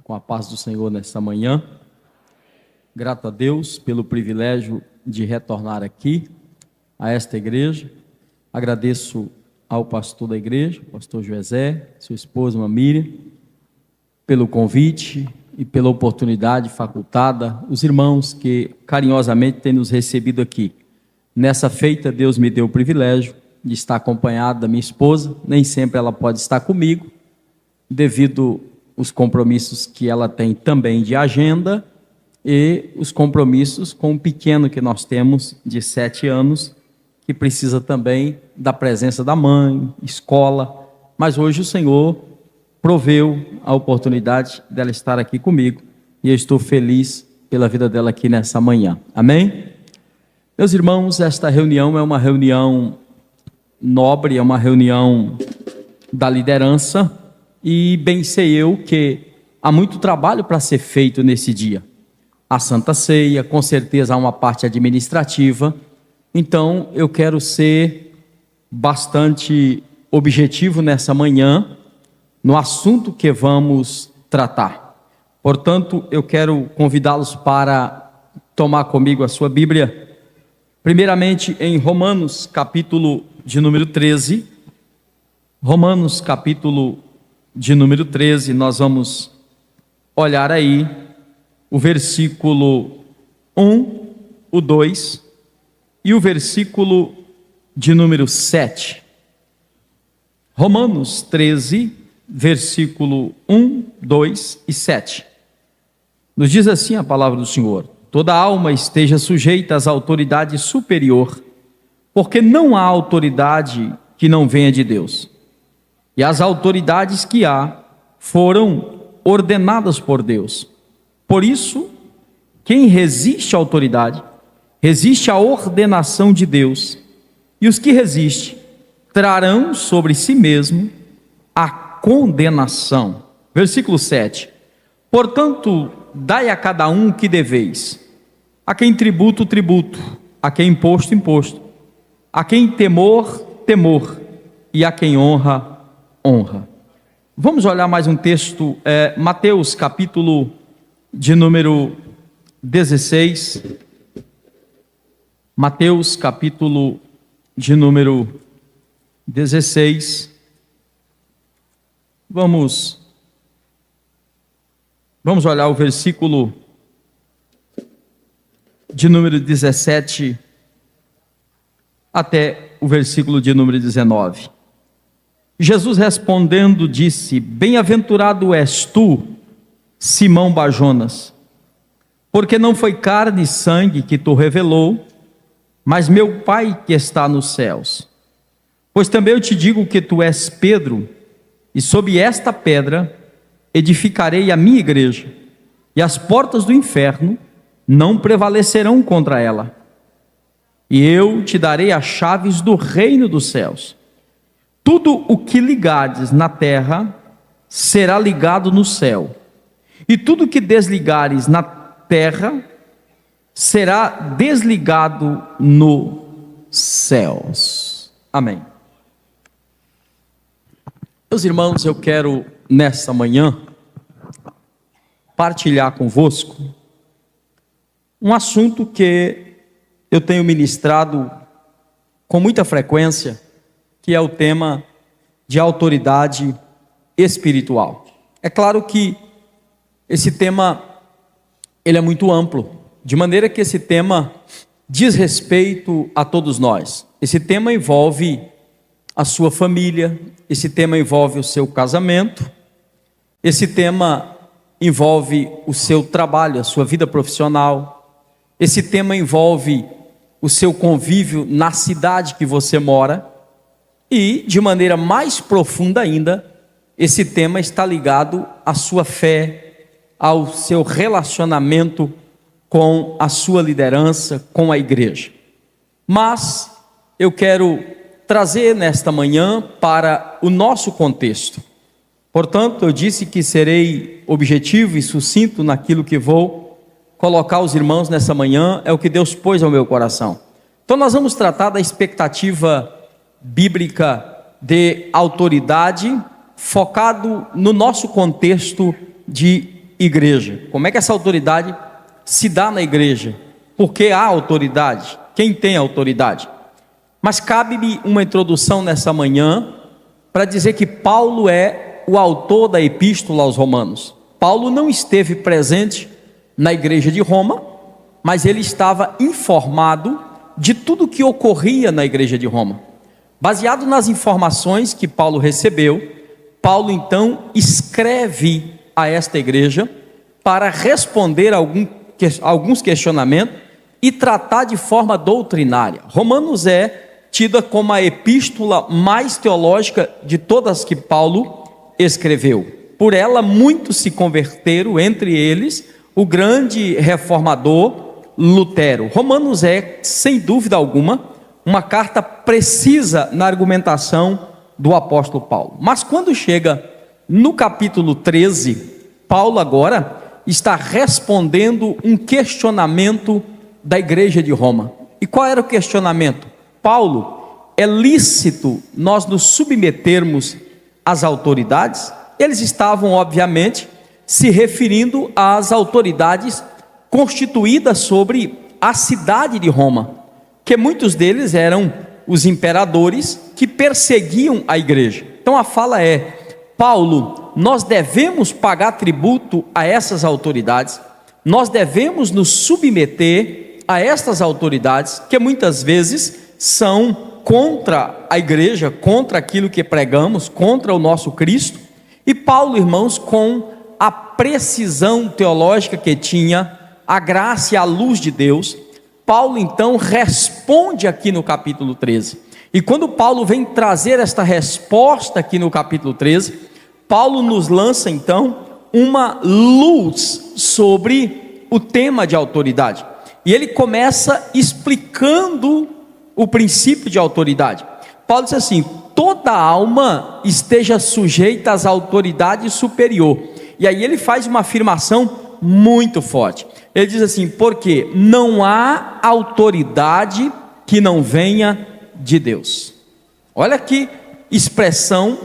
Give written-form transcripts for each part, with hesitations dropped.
com a paz do Senhor nesta manhã. Grato a Deus pelo privilégio de retornar aqui a esta igreja. Agradeço ao pastor da igreja, pastor José, sua esposa Miriam, pelo convite e pela oportunidade facultada, os irmãos que carinhosamente têm nos recebido aqui. Nessa feita, Deus me deu o privilégio de estar acompanhado da minha esposa. Nem sempre ela pode estar comigo, devido aos compromissos que ela tem também de agenda e os compromissos com o pequeno que nós temos de 7 anos, que precisa também da presença da mãe, escola. Mas hoje o Senhor proveu a oportunidade dela estar aqui comigo e eu estou feliz pela vida dela aqui nessa manhã. Amém? Meus irmãos, esta reunião é uma reunião nobre, é uma reunião da liderança e bem sei eu que há muito trabalho para ser feito nesse dia. A Santa Ceia, com certeza há uma parte administrativa, então eu quero ser bastante objetivo nessa manhã no assunto que vamos tratar. Portanto, eu quero convidá-los para tomar comigo a sua Bíblia, primeiramente em Romanos, capítulo de número 13. Romanos, capítulo de número 13, nós vamos olhar aí o versículo 1, o 2 e o versículo de número 7. Romanos 13, versículo 1, 2 e 7. Nos diz assim a palavra do Senhor: toda alma esteja sujeita às autoridades superior, porque não há autoridade que não venha de Deus. E as autoridades que há foram ordenadas por Deus. Por isso, quem resiste à autoridade, resiste à ordenação de Deus. E os que resistem trarão sobre si mesmo a condenação. Versículo 7. Portanto, dai a cada um o que deveis. A quem tributo, tributo. A quem imposto, imposto. A quem temor, temor. E a quem honra, honra. Vamos olhar mais um texto, Mateus capítulo de número 16. Mateus capítulo de número 16. Vamos olhar o versículo de número 17 até o versículo de número 19. Jesus respondendo disse: bem-aventurado és tu, Simão Barjonas, porque não foi carne e sangue que tu revelou, mas meu Pai que está nos céus. Pois também eu te digo que tu és Pedro, e sob esta pedra edificarei a minha igreja, e as portas do inferno não prevalecerão contra ela. E eu te darei as chaves do reino dos céus. Tudo o que ligares na terra será ligado no céu, e tudo o que desligares na terra será desligado nos céus. Amém. Meus irmãos, eu quero nesta manhã partilhar convosco um assunto que eu tenho ministrado com muita frequência, que é o tema de autoridade espiritual. É claro que esse tema ele é muito amplo, de maneira que esse tema diz respeito a todos nós. Esse tema envolve a sua família, esse tema envolve o seu casamento, esse tema envolve o seu trabalho, a sua vida profissional, esse tema envolve o seu convívio na cidade que você mora. E, de maneira mais profunda ainda, esse tema está ligado à sua fé, ao seu relacionamento com a sua liderança, com a igreja. Mas eu quero trazer nesta manhã para o nosso contexto. Portanto, eu disse que serei objetivo e sucinto naquilo que vou colocar aos irmãos nessa manhã, é o que Deus pôs ao meu coração. Então nós vamos tratar da expectativa bíblica de autoridade, focado no nosso contexto de igreja. Como é que essa autoridade se dá na igreja? Por que há autoridade? Quem tem autoridade? Mas cabe-me uma introdução nessa manhã para dizer que Paulo é o autor da epístola aos Romanos. Paulo não esteve presente na igreja de Roma, mas ele estava informado de tudo o que ocorria na igreja de Roma. Baseado nas informações que Paulo recebeu, Paulo então escreve a esta igreja para responder alguns questionamentos e tratar de forma doutrinária. Romanos é tida como a epístola mais teológica de todas que Paulo escreveu. Por ela muitos se converteram, entre eles o grande reformador Lutero. Romanos é, sem dúvida alguma, uma carta precisa na argumentação do apóstolo Paulo. Mas quando chega no capítulo 13, Paulo agora está respondendo um questionamento da igreja de Roma. E qual era o questionamento? Paulo, é lícito nós nos submetermos às autoridades? Eles estavam, obviamente, se referindo às autoridades constituídas sobre a cidade de Roma, que muitos deles eram os imperadores que perseguiam a igreja. Então a fala é: Paulo, nós devemos pagar tributo a essas autoridades, nós devemos nos submeter a estas autoridades, que muitas vezes são contra a igreja, contra aquilo que pregamos, contra o nosso Cristo. E Paulo, irmãos, com a precisão teológica que tinha, a graça e a luz de Deus, Paulo então responde aqui no capítulo 13. E quando Paulo vem trazer esta resposta aqui no capítulo 13, Paulo nos lança então uma luz sobre o tema de autoridade. E ele começa explicando o princípio de autoridade. Paulo diz assim: toda alma esteja sujeita às autoridades superior. E aí ele faz uma afirmação muito forte. Ele diz assim: porque não há autoridade que não venha de Deus. Olha que expressão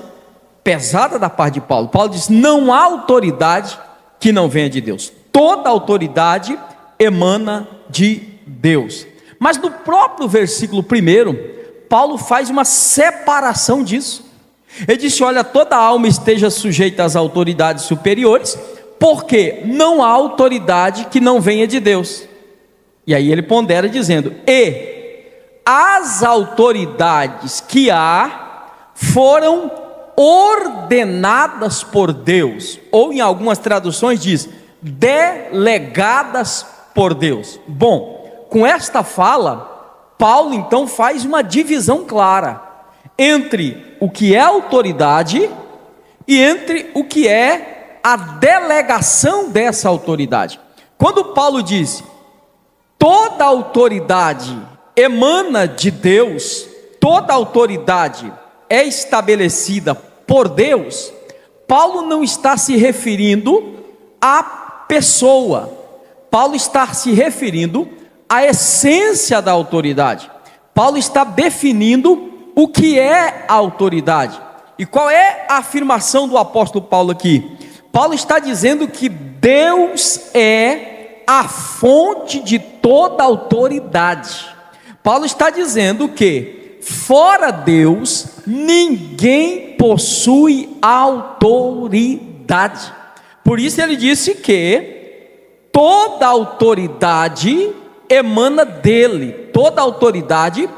pesada da parte de Paulo. Paulo diz: não há autoridade que não venha de Deus. Toda autoridade emana de Deus. Mas no próprio versículo 1, Paulo faz uma separação disso. Ele disse: olha, toda alma esteja sujeita às autoridades superiores, porque não há autoridade que não venha de Deus. E aí ele pondera dizendo: e as autoridades que há foram ordenadas por Deus, ou em algumas traduções diz delegadas por Deus. Bom, com esta fala, Paulo então faz uma divisão clara entre o que é autoridade e entre o que é a delegação dessa autoridade. Quando Paulo diz toda autoridade emana de Deus, toda autoridade é estabelecida por Deus, Paulo não está se referindo à pessoa, Paulo está se referindo à essência da autoridade. Paulo está definindo o que é a autoridade. E qual é a afirmação do apóstolo Paulo aqui? Paulo está dizendo que Deus é a fonte de toda autoridade. Paulo está dizendo que fora Deus ninguém possui autoridade. Por isso ele disse que toda autoridade emana dele, toda autoridade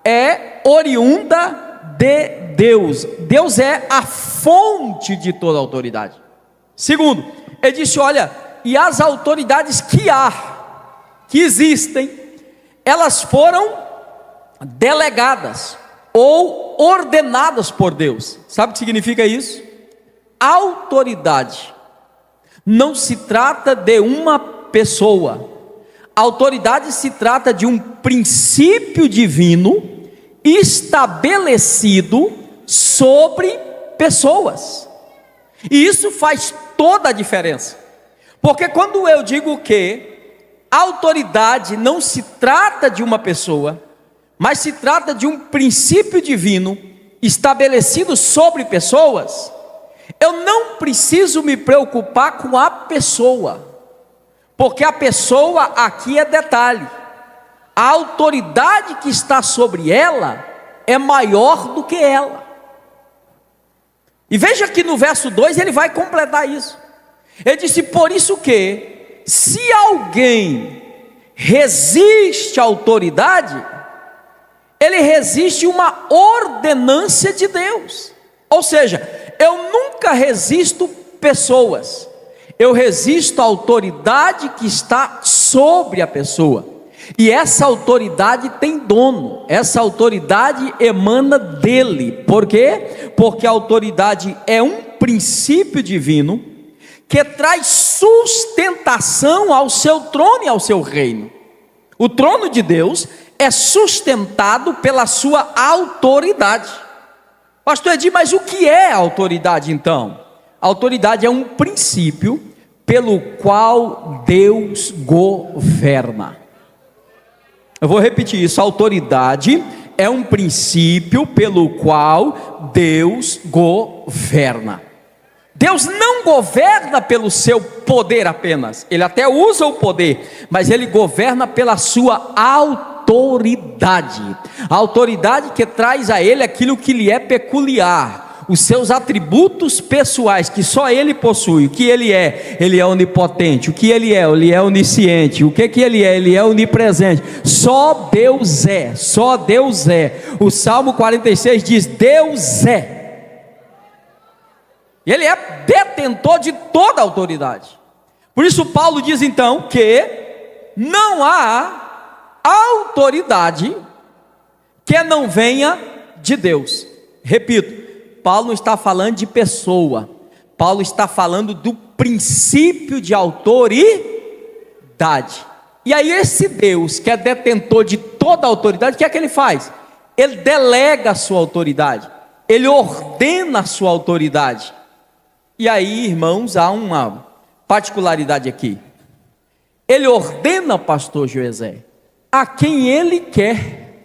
é oriunda de Deus. Deus é a fonte de toda autoridade. Segundo, ele disse: olha, e as autoridades que existem, elas foram delegadas ou ordenadas por Deus. Sabe o que significa isso? Autoridade não se trata de uma pessoa. Autoridade se trata de um princípio divino estabelecido sobre pessoas. E isso faz toda a diferença. Porque quando eu digo que autoridade não se trata de uma pessoa, mas se trata de um princípio divino estabelecido sobre pessoas, Eu não preciso me preocupar com a pessoa, porque a pessoa aqui é detalhe. A autoridade que está sobre ela é maior do que ela. E veja que no verso 2 ele vai completar isso. Ele disse: por isso que, se alguém resiste à autoridade, ele resiste uma ordenância de Deus. Ou seja, eu nunca resisto pessoas, eu resisto à autoridade que está sobre a pessoa. E essa autoridade tem dono, essa autoridade emana dele. Por quê? Porque a autoridade é um princípio divino que traz sustentação ao seu trono e ao seu reino. O trono de Deus é sustentado pela sua autoridade. Pastor Edi, mas o que é a autoridade então? A autoridade é um princípio pelo qual Deus governa. Eu vou repetir isso: a autoridade é um princípio pelo qual Deus governa. Deus não governa pelo seu poder apenas, Ele até usa o poder, mas Ele governa pela sua autoridade. A autoridade que traz a Ele aquilo que lhe é peculiar, os seus atributos pessoais que só Ele possui. O que Ele é onipotente. O que Ele é onisciente. O que Ele é onipresente. Só Deus é, só Deus é. O Salmo 46 diz: Deus é. Ele é detentor de toda a autoridade. Por isso Paulo diz então que não há autoridade que não venha de Deus. Repito, Paulo não está falando de pessoa, Paulo está falando do princípio de autoridade. E aí esse Deus que é detentor de toda a autoridade, o que é que ele faz? Ele delega a sua autoridade, ele ordena a sua autoridade. E aí, irmãos, há uma particularidade aqui. Ele ordena, pastor José, a quem ele quer.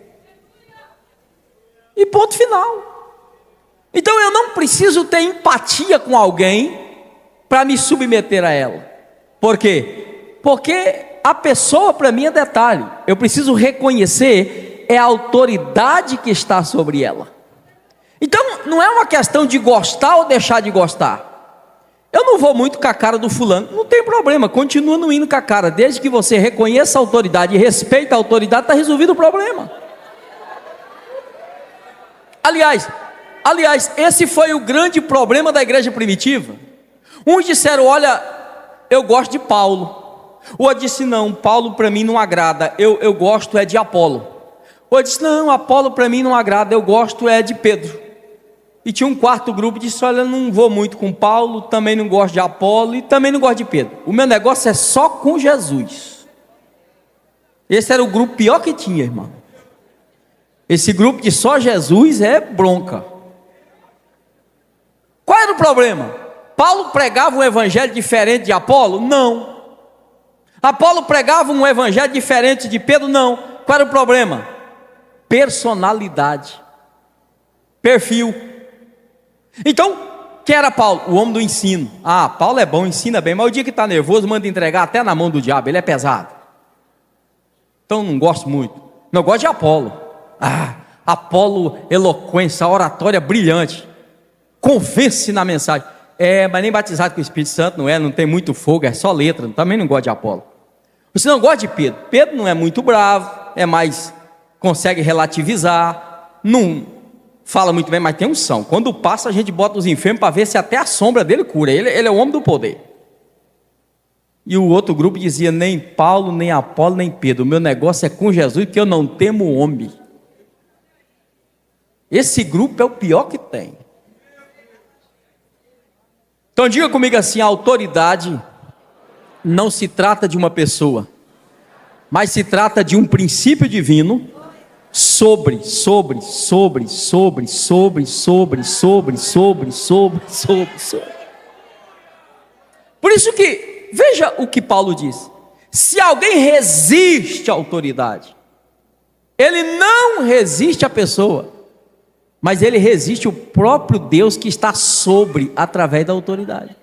E ponto final. Então eu não preciso ter empatia com alguém para me submeter a ela. Por quê? Porque a pessoa para mim é detalhe. Eu preciso reconhecer a autoridade que está sobre ela. Então não é uma questão de gostar ou deixar de gostar. Eu não vou muito com a cara do fulano, não tem problema, continua não indo com a cara, desde que você reconheça a autoridade e respeite a autoridade, está resolvido o problema. Aliás, esse foi o grande problema da igreja primitiva. Uns disseram: olha, eu gosto de Paulo. O outro disse: não, Paulo para mim não agrada, eu gosto é de Apolo. O outro disse: não, Apolo para mim não agrada, eu gosto é de Pedro. E tinha um quarto grupo que disse: olha, eu não vou muito com Paulo, também não gosto de Apolo e também não gosto de Pedro. O meu negócio é só com Jesus. Esse era o grupo pior que tinha, irmão. Esse grupo de só Jesus é bronca. Qual era o problema? Paulo pregava um evangelho diferente de Apolo? Não. Apolo pregava um evangelho diferente de Pedro? Não. Qual era o problema? Personalidade, perfil. Então, quem era Paulo? O homem do ensino. Ah, Paulo é bom, ensina bem, mas o dia que está nervoso, manda entregar até na mão do diabo, ele é pesado. Então não gosto muito. Não gosto de Apolo. Ah, Apolo, eloquência, oratória brilhante, convence na mensagem. Mas nem batizado com o Espírito Santo não é, não tem muito fogo, é só letra. Também não gosto de Apolo. Você não gosta de Pedro? Pedro não é muito bravo, é mais, consegue relativizar, não fala muito bem, mas tem unção. Quando passa, a gente bota os enfermos para ver se até a sombra dele cura. Ele é o homem do poder. E o outro grupo dizia: nem Paulo, nem Apolo, nem Pedro. O meu negócio é com Jesus, que eu não temo o homem. Esse grupo é o pior que tem. Então diga comigo assim: a autoridade não se trata de uma pessoa, mas se trata de um princípio divino sobre. Por isso que, veja o que Paulo diz: se alguém resiste à autoridade, ele não resiste à pessoa, mas ele resiste o próprio Deus que está sobre, através da autoridade.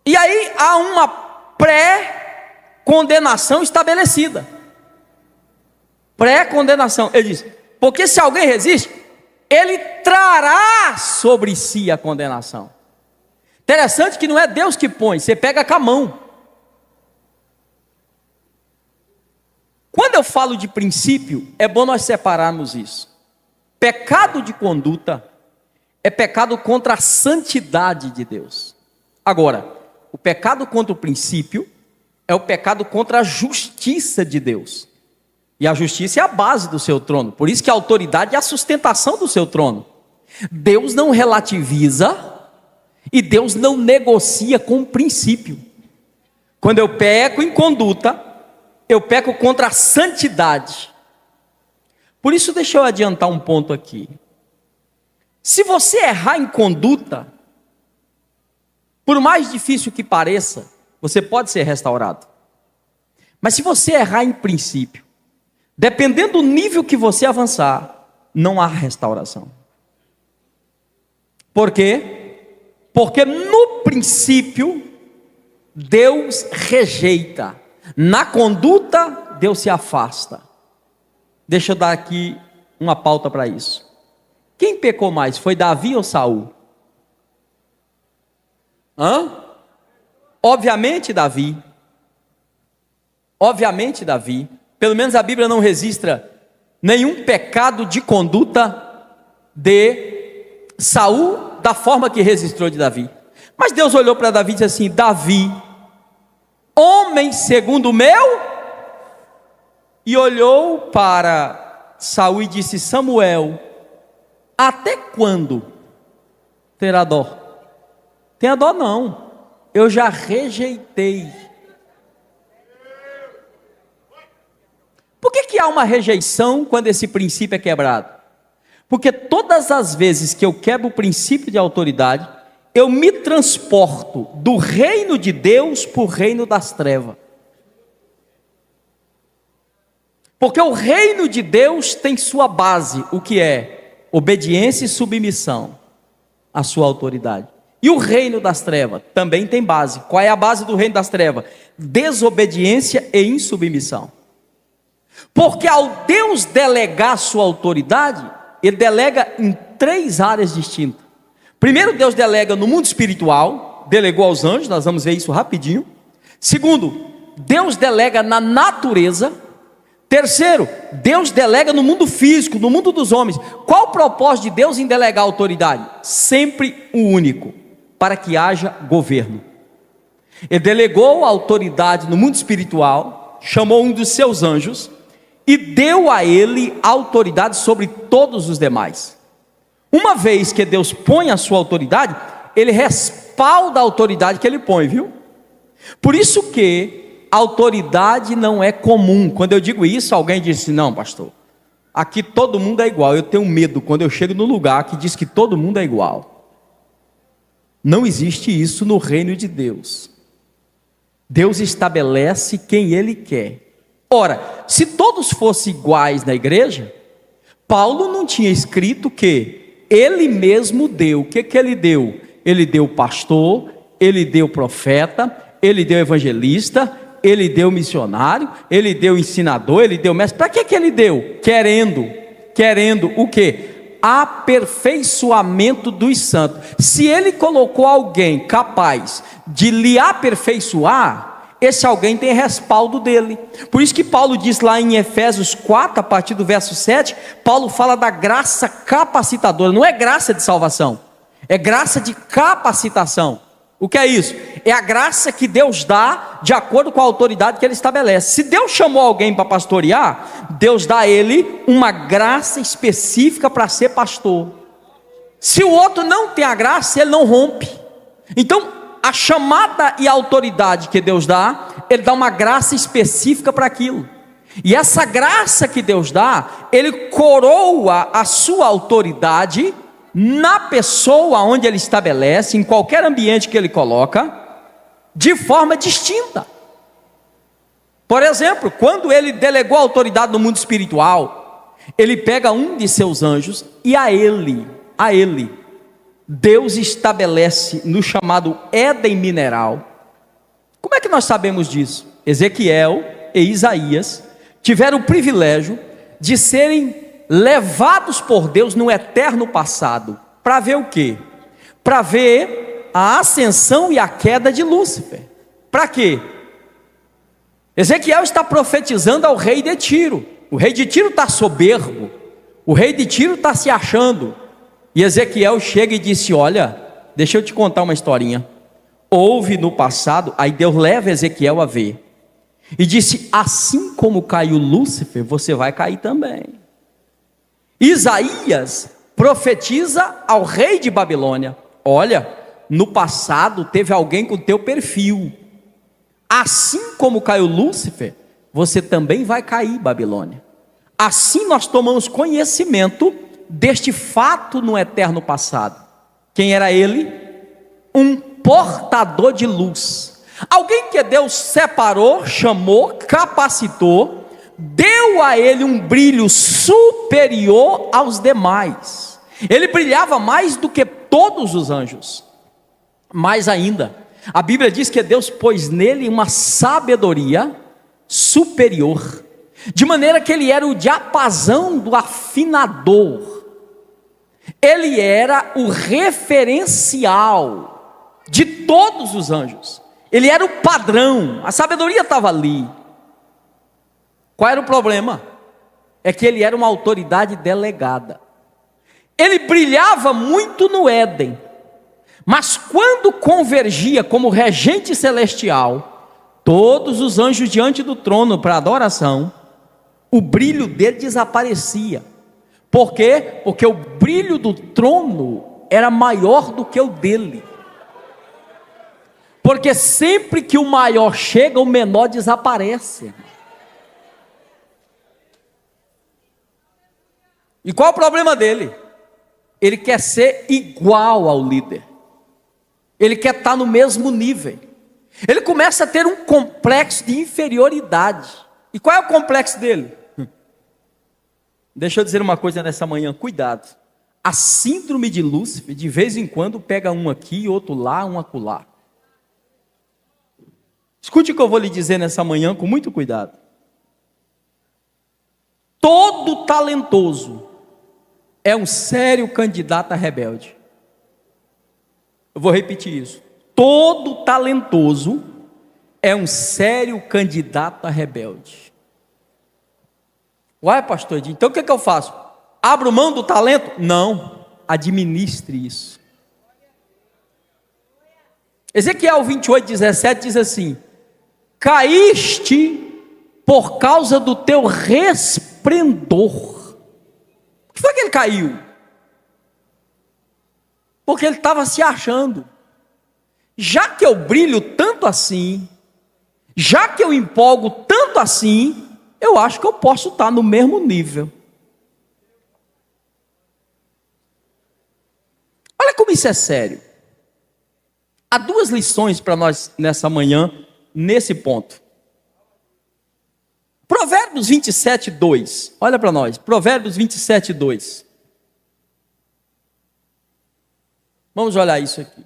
E aí há uma pré-condenação estabelecida. Pré-condenação. Ele diz, porque se alguém resiste, ele trará sobre si a condenação. Interessante que não é Deus que põe, você pega com a mão. Quando eu falo de princípio, é bom nós separarmos isso. Pecado de conduta é pecado contra a santidade de Deus. Agora, o pecado contra o princípio é o pecado contra a justiça de Deus. E a justiça é a base do seu trono. Por isso que a autoridade é a sustentação do seu trono. Deus não relativiza e Deus não negocia com o princípio. Quando eu peco em conduta, eu peco contra a santidade. Por isso, deixa eu adiantar um ponto aqui. Se você errar em conduta, por mais difícil que pareça, você pode ser restaurado. Mas se você errar em princípio, dependendo do nível que você avançar, não há restauração. Por quê? Porque no princípio, Deus rejeita. Na conduta, Deus se afasta. Deixa eu dar aqui uma pauta para isso. Quem pecou mais? Foi Davi ou Saul? Obviamente Davi. Obviamente Davi. Pelo menos a Bíblia não registra nenhum pecado de conduta de Saul da forma que registrou de Davi. Mas Deus olhou para Davi e disse assim: Davi, homem segundo o meu, e olhou para Saul e disse: Samuel, até quando terá dó? Tenha dó não, eu já rejeitei. Por que há uma rejeição quando esse princípio é quebrado? Porque todas as vezes que eu quebro o princípio de autoridade, eu me transporto do reino de Deus para o reino das trevas. Porque o reino de Deus tem sua base, o que é? Obediência e submissão à sua autoridade. E o reino das trevas também tem base. Qual é a base do reino das trevas? Desobediência e insubmissão. Porque ao Deus delegar sua autoridade, Ele delega em 3 áreas distintas. Primeiro, Deus delega no mundo espiritual, delegou aos anjos, nós vamos ver isso rapidinho. Segundo, Deus delega na natureza. Terceiro, Deus delega no mundo físico, no mundo dos homens. Qual o propósito de Deus em delegar a autoridade? Sempre o único, para que haja governo. Ele delegou a autoridade no mundo espiritual, chamou um dos seus anjos e deu a ele autoridade sobre todos os demais. Uma vez que Deus põe a sua autoridade, Ele respalda a autoridade que Ele põe, viu? Por isso que autoridade não é comum. Quando eu digo isso, alguém diz: não, pastor, aqui todo mundo é igual. Eu tenho medo quando eu chego no lugar que diz que todo mundo é igual. Não existe isso no reino de Deus. Deus estabelece quem Ele quer. Ora, se todos fossem iguais na igreja, Paulo não tinha escrito que Ele mesmo deu. O que Ele deu? Ele deu pastor, Ele deu profeta, Ele deu evangelista, Ele deu missionário, Ele deu ensinador, Ele deu mestre. Para que Ele deu? Querendo o quê? Aperfeiçoamento dos santos. Se Ele colocou alguém capaz de lhe aperfeiçoar, esse alguém tem respaldo dele. Por isso que Paulo diz lá em Efésios 4, a partir do verso 7, Paulo fala da graça capacitadora. Não é graça de salvação, é graça de capacitação. O que é isso? É a graça que Deus dá de acordo com a autoridade que Ele estabelece. Se Deus chamou alguém para pastorear, Deus dá a ele uma graça específica para ser pastor. Se o outro não tem a graça, ele não rompe. Então, a chamada e a autoridade que Deus dá, Ele dá uma graça específica para aquilo. E essa graça que Deus dá, Ele coroa a sua autoridade na pessoa onde Ele estabelece, em qualquer ambiente que Ele coloca, de forma distinta. Por exemplo, quando Ele delegou a autoridade no mundo espiritual, ele pega um de seus anjos e a ele, Deus estabelece no chamado Éden mineral. Como é que nós sabemos disso? Ezequiel e Isaías tiveram o privilégio de serem levados por Deus no eterno passado, para ver o quê? Para ver a ascensão e a queda de Lúcifer. Para quê? Ezequiel está profetizando ao rei de Tiro. O rei de Tiro está soberbo, o rei de Tiro está se achando, e Ezequiel chega e disse: olha, deixa eu te contar uma historinha. Houve no passado, aí Deus leva Ezequiel a ver, e disse: assim como caiu Lúcifer, você vai cair também. Isaías profetiza ao rei de Babilônia: olha, no passado teve alguém com teu perfil, assim como caiu Lúcifer, você também vai cair, Babilônia. Assim nós tomamos conhecimento deste fato no eterno passado. Quem era ele? Um portador de luz, alguém que Deus separou, chamou, capacitou, deu a ele um brilho superior aos demais. Ele brilhava mais do que todos os anjos. Mais ainda, a Bíblia diz que Deus pôs nele uma sabedoria superior, de maneira que ele era o diapasão do afinador, ele era o referencial de todos os anjos, ele era o padrão, a sabedoria estava ali. Qual era o problema? É que ele era uma autoridade delegada. Ele brilhava muito no Éden, mas quando convergia como regente celestial, todos os anjos diante do trono para adoração, o brilho dele desaparecia. Por quê? Porque o brilho do trono era maior do que o dele. Porque sempre que o maior chega, o menor desaparece. E qual é o problema dele? Ele quer ser igual ao líder. Ele quer estar no mesmo nível. Ele começa a ter um complexo de inferioridade. E qual é o complexo dele? Deixa eu dizer uma coisa nessa manhã, cuidado. A síndrome de Lúcifer, de vez em quando, pega um aqui, outro lá, um acolá. Escute o que eu vou lhe dizer nessa manhã com muito cuidado. Todo talentoso é um sério candidato a rebelde. Eu vou repetir isso. Todo talentoso é um sério candidato a rebelde. Uai, pastor Edinho, então o que eu faço? Abro mão do talento? Não, administre isso. Ezequiel 28:17 diz assim: caíste por causa do teu resplendor. Por que foi que ele caiu? Porque ele estava se achando. Já que eu brilho tanto assim, já que eu empolgo tanto assim, eu acho que eu posso estar no mesmo nível. Olha como isso é sério. Há duas lições para nós nessa manhã, nesse ponto. Provérbios 27:2. Olha para nós, Provérbios 27:2. Vamos olhar isso aqui.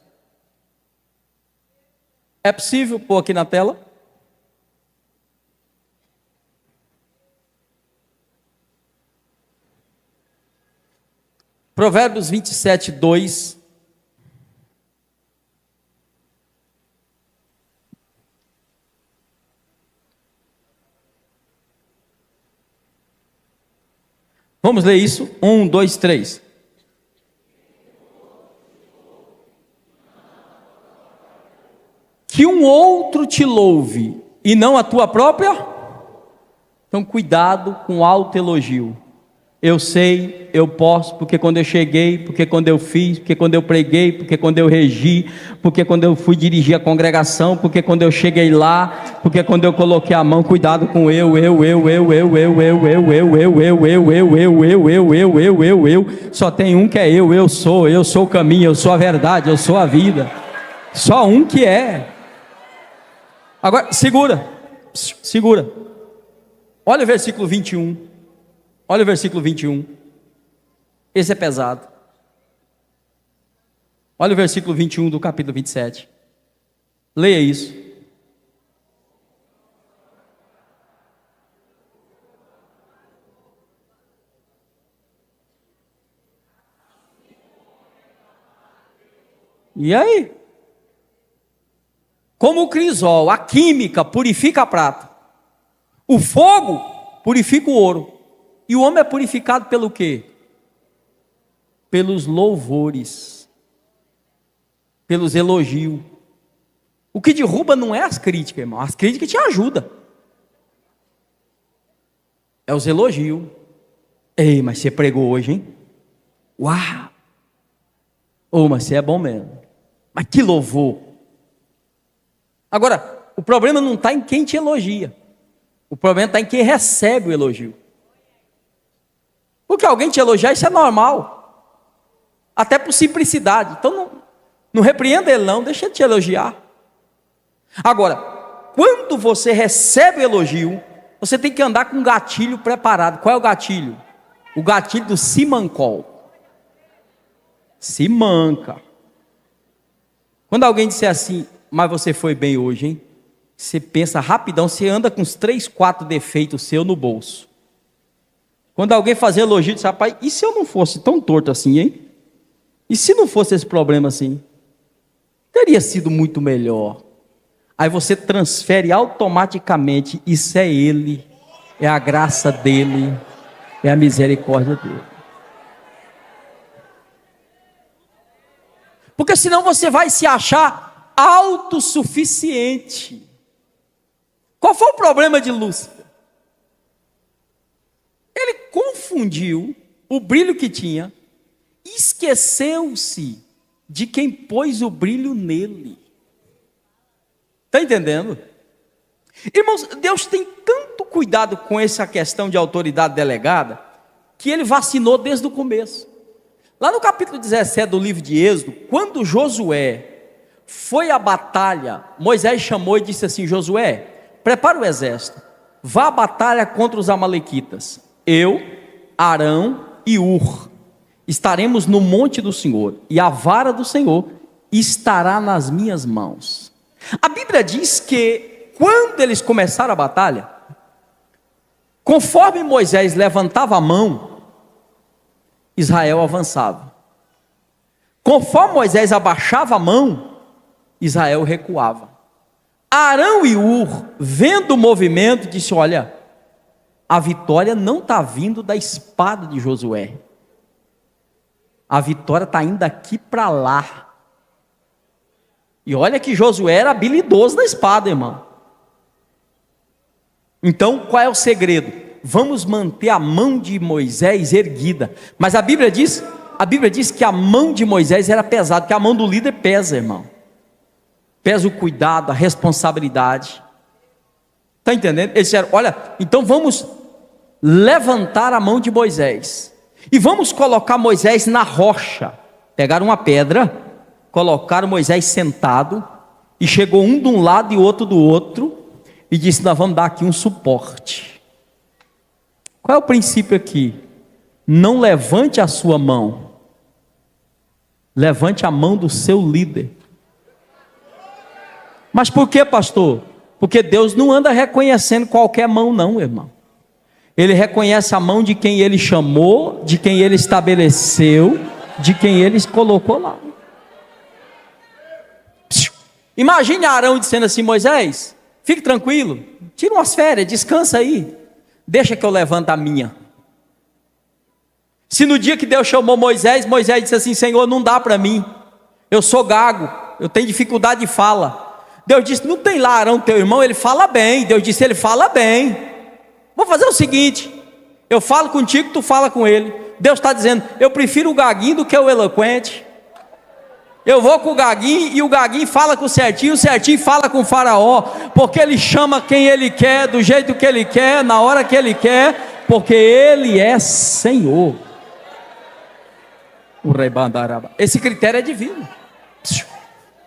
É possível pôr aqui na tela? Provérbios 27:2. Vamos ler isso? 1, 2, 3. Que um outro te louve e não a tua própria? Então cuidado com o autoelogio. Eu sei, eu posso, porque quando eu cheguei, porque quando eu fiz, porque quando eu preguei, porque quando eu regi, porque quando eu fui dirigir a congregação, porque quando eu cheguei lá, porque quando eu coloquei a mão, cuidado com eu. Só tem um que é eu sou o caminho, eu sou a verdade, eu sou a vida. Só um que é. Agora, segura. Olha o versículo 21. Olha o versículo 21. Esse é pesado. Olha o versículo 21 do capítulo 27. Leia isso. E aí? Como o crisol, a química purifica a prata, o fogo purifica o ouro, e o homem é purificado pelo quê? Pelos louvores, pelos elogios. O que derruba não é as críticas, irmão, as críticas te ajudam, é os elogios. Ei, mas você pregou hoje, hein? Uau! Oh, mas você é bom mesmo, mas que louvor! Agora, o problema não está em quem te elogia, o problema está em quem recebe o elogio. Porque alguém te elogiar, isso é normal, até por simplicidade. Então não repreenda ele não, deixa ele te elogiar. Agora, quando você recebe o elogio, você tem que andar com um gatilho preparado. Qual é o gatilho? O gatilho do simancol. Se manca. Quando alguém disser assim, mas você foi bem hoje, hein? Você pensa rapidão, você anda com uns 3, 4 defeitos seu no bolso. Quando alguém fazer elogio, diz, rapaz, e se eu não fosse tão torto assim, hein? E se não fosse esse problema assim? Teria sido muito melhor. Aí você transfere automaticamente, isso é ele, é a graça dele, é a misericórdia dele. Porque senão você vai se achar autossuficiente. Qual foi o problema de Lúcifer? Ele confundiu o brilho que tinha, esqueceu-se de quem pôs o brilho nele. Está entendendo? Irmãos, Deus tem tanto cuidado com essa questão de autoridade delegada, que ele vacinou desde o começo. Lá no capítulo 17 do livro de Êxodo, quando Josué foi à batalha, Moisés chamou e disse assim, Josué, prepara o exército, vá à batalha contra os amalequitas. Eu, Arão e Ur estaremos no monte do Senhor, e a vara do Senhor estará nas minhas mãos. A Bíblia diz que quando eles começaram a batalha, conforme Moisés levantava a mão, Israel avançava. Conforme Moisés abaixava a mão, Israel recuava. Arão e Ur, vendo o movimento, disse, olha, a vitória não está vindo da espada de Josué, a vitória está indo daqui para lá. E olha que Josué era habilidoso na espada, irmão. Então qual é o segredo? Vamos manter a mão de Moisés erguida. Mas a Bíblia diz que a mão de Moisés era pesada, porque a mão do líder pesa, irmão. Pesa o cuidado, a responsabilidade. Está entendendo? Eles disseram, olha, então vamos levantar a mão de Moisés, e vamos colocar Moisés na rocha. Pegaram uma pedra, colocaram Moisés sentado, e chegou um de um lado e outro do outro, e disse, nós vamos dar aqui um suporte. Qual é o princípio aqui? Não levante a sua mão, levante a mão do seu líder. Mas por que, pastor? Porque Deus não anda reconhecendo qualquer mão não, irmão. Ele reconhece a mão de quem ele chamou, de quem ele estabeleceu, de quem ele colocou lá. Imagine Arão dizendo assim, Moisés, fique tranquilo, tira umas férias, descansa aí, deixa que eu levanto a minha. Se no dia que Deus chamou Moisés, Moisés disse assim, Senhor, não dá para mim, eu sou gago, eu tenho dificuldade de fala. Deus disse, não tem lá Arão teu irmão, ele fala bem. Deus disse, ele fala bem. Vou fazer o seguinte, eu falo contigo, tu fala com ele. Deus está dizendo, eu prefiro o gaguinho do que o eloquente. Eu vou com o gaguinho, e o gaguinho fala com o certinho fala com o faraó, porque ele chama quem ele quer, do jeito que ele quer, na hora que ele quer, porque ele é Senhor. Esse critério é divino.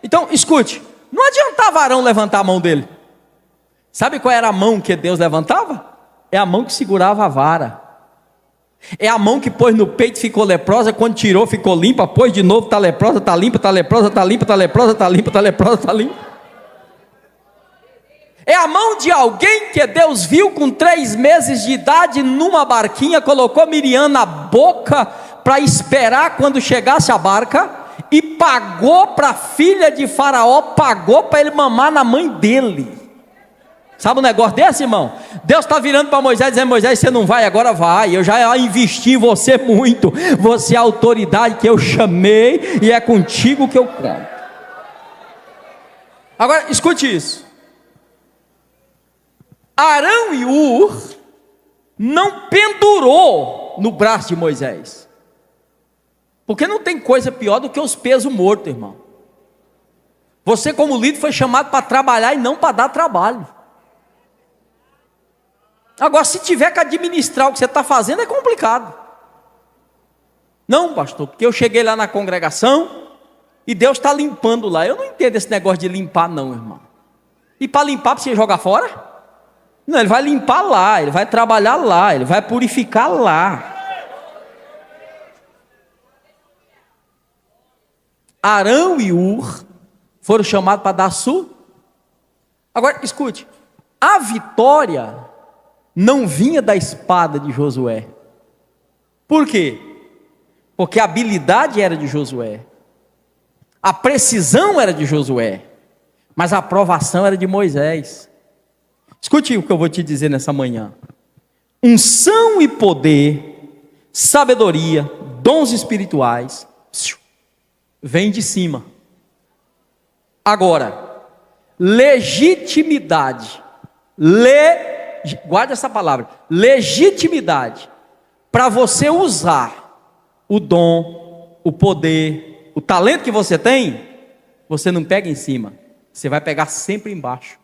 Então, escute, não adiantava Arão levantar a mão dele. Sabe qual era a mão que Deus levantava? É a mão que segurava a vara. É a mão que pôs no peito e ficou leprosa, quando tirou ficou limpa, pôs de novo, está leprosa, está limpa, está leprosa, está limpa, está leprosa, está limpa, está leprosa, está limpa. É a mão de alguém que Deus viu com 3 meses de idade numa barquinha, colocou Miriam na boca para esperar quando chegasse a barca, e pagou para a filha de Faraó, pagou para ele mamar na mãe dele. Sabe um negócio desse, irmão? Deus está virando para Moisés, dizendo: Moisés, você não vai, agora vai, eu já investi em você muito, você é a autoridade que eu chamei, e é contigo que eu conto. Agora, escute isso. Arão e Ur não pendurou no braço de Moisés, porque não tem coisa pior do que os pesos mortos, irmão. Você como líder foi chamado para trabalhar e não para dar trabalho. Agora, se tiver que administrar o que você está fazendo, é complicado. Não, pastor, porque eu cheguei lá na congregação e Deus está limpando lá. Eu não entendo esse negócio de limpar não, irmão. E para limpar, precisa jogar fora? Não, ele vai limpar lá, ele vai trabalhar lá, ele vai purificar lá. Arão e Ur foram chamados para dar Agora, escute, a vitória não vinha da espada de Josué. Por quê? Porque a habilidade era de Josué, a precisão era de Josué, mas a aprovação era de Moisés. Escute o que eu vou te dizer nessa manhã: unção e poder, sabedoria, dons espirituais, vem de cima. Agora, legitimidade, guarde essa palavra, legitimidade, para você usar o dom, o poder, o talento que você tem, você não pega em cima, você vai pegar sempre embaixo.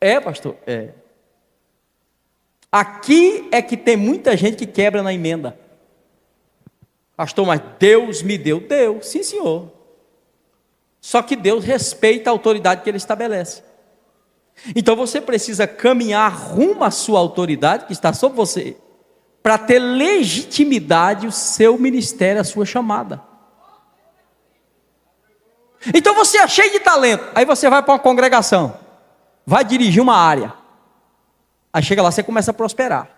É, pastor? É. Aqui é que tem muita gente que quebra na emenda. Pastor, mas Deus me deu. Deu, sim senhor. Só que Deus respeita a autoridade que Ele estabelece. Então você precisa caminhar rumo à sua autoridade que está sobre você, para ter legitimidade o seu ministério, a sua chamada. Então você é cheio de talento, aí você vai para uma congregação, vai dirigir uma área, aí chega lá, você começa a prosperar,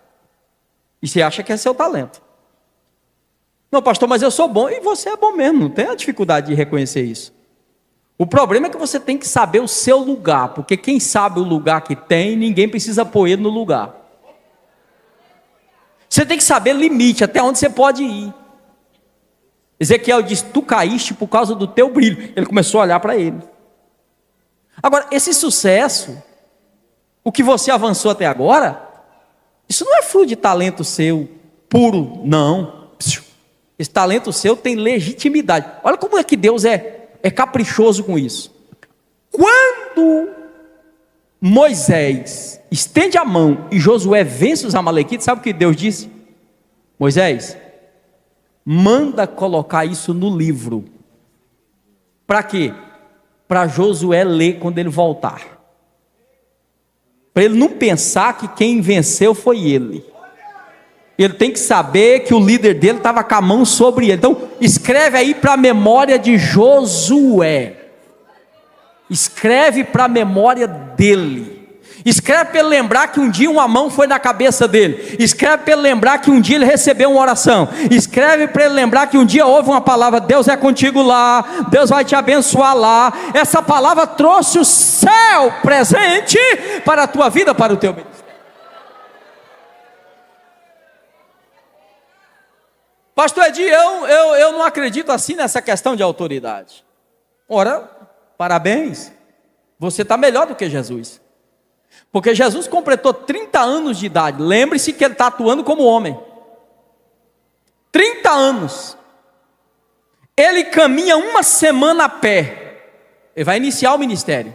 e você acha que é seu talento. Não, pastor, mas eu sou bom, e você é bom mesmo, não tem a dificuldade de reconhecer isso. O problema é que você tem que saber o seu lugar, porque quem sabe o lugar que tem, ninguém precisa pôr ele no lugar. Você tem que saber limite, até onde você pode ir. Ezequiel disse: tu caíste por causa do teu brilho. Ele começou a olhar para ele. Agora, esse sucesso, o que você avançou até agora, isso não é fruto de talento seu puro, não. Esse talento seu tem legitimidade. Olha como é que Deus é caprichoso com isso. Quando Moisés estende a mão e Josué vence os amalequitas, sabe o que Deus disse? Moisés, manda colocar isso no livro. Para quê? Para Josué ler quando ele voltar, para ele não pensar que quem venceu foi ele. Ele tem que saber que o líder dele estava com a mão sobre ele. Então escreve aí para a memória de Josué, escreve para a memória dele, escreve para ele lembrar que um dia uma mão foi na cabeça dele, escreve para ele lembrar que um dia ele recebeu uma oração, escreve para ele lembrar que um dia houve uma palavra: Deus é contigo lá, Deus vai te abençoar lá. Essa palavra trouxe o céu presente para a tua vida, para o teu ministério. Pastor Edi, eu não acredito assim nessa questão de autoridade. Ora, parabéns, você está melhor do que Jesus. Porque Jesus completou 30 anos de idade. Lembre-se que ele está atuando como homem. 30 anos. Ele caminha uma semana a pé. Ele vai iniciar o ministério.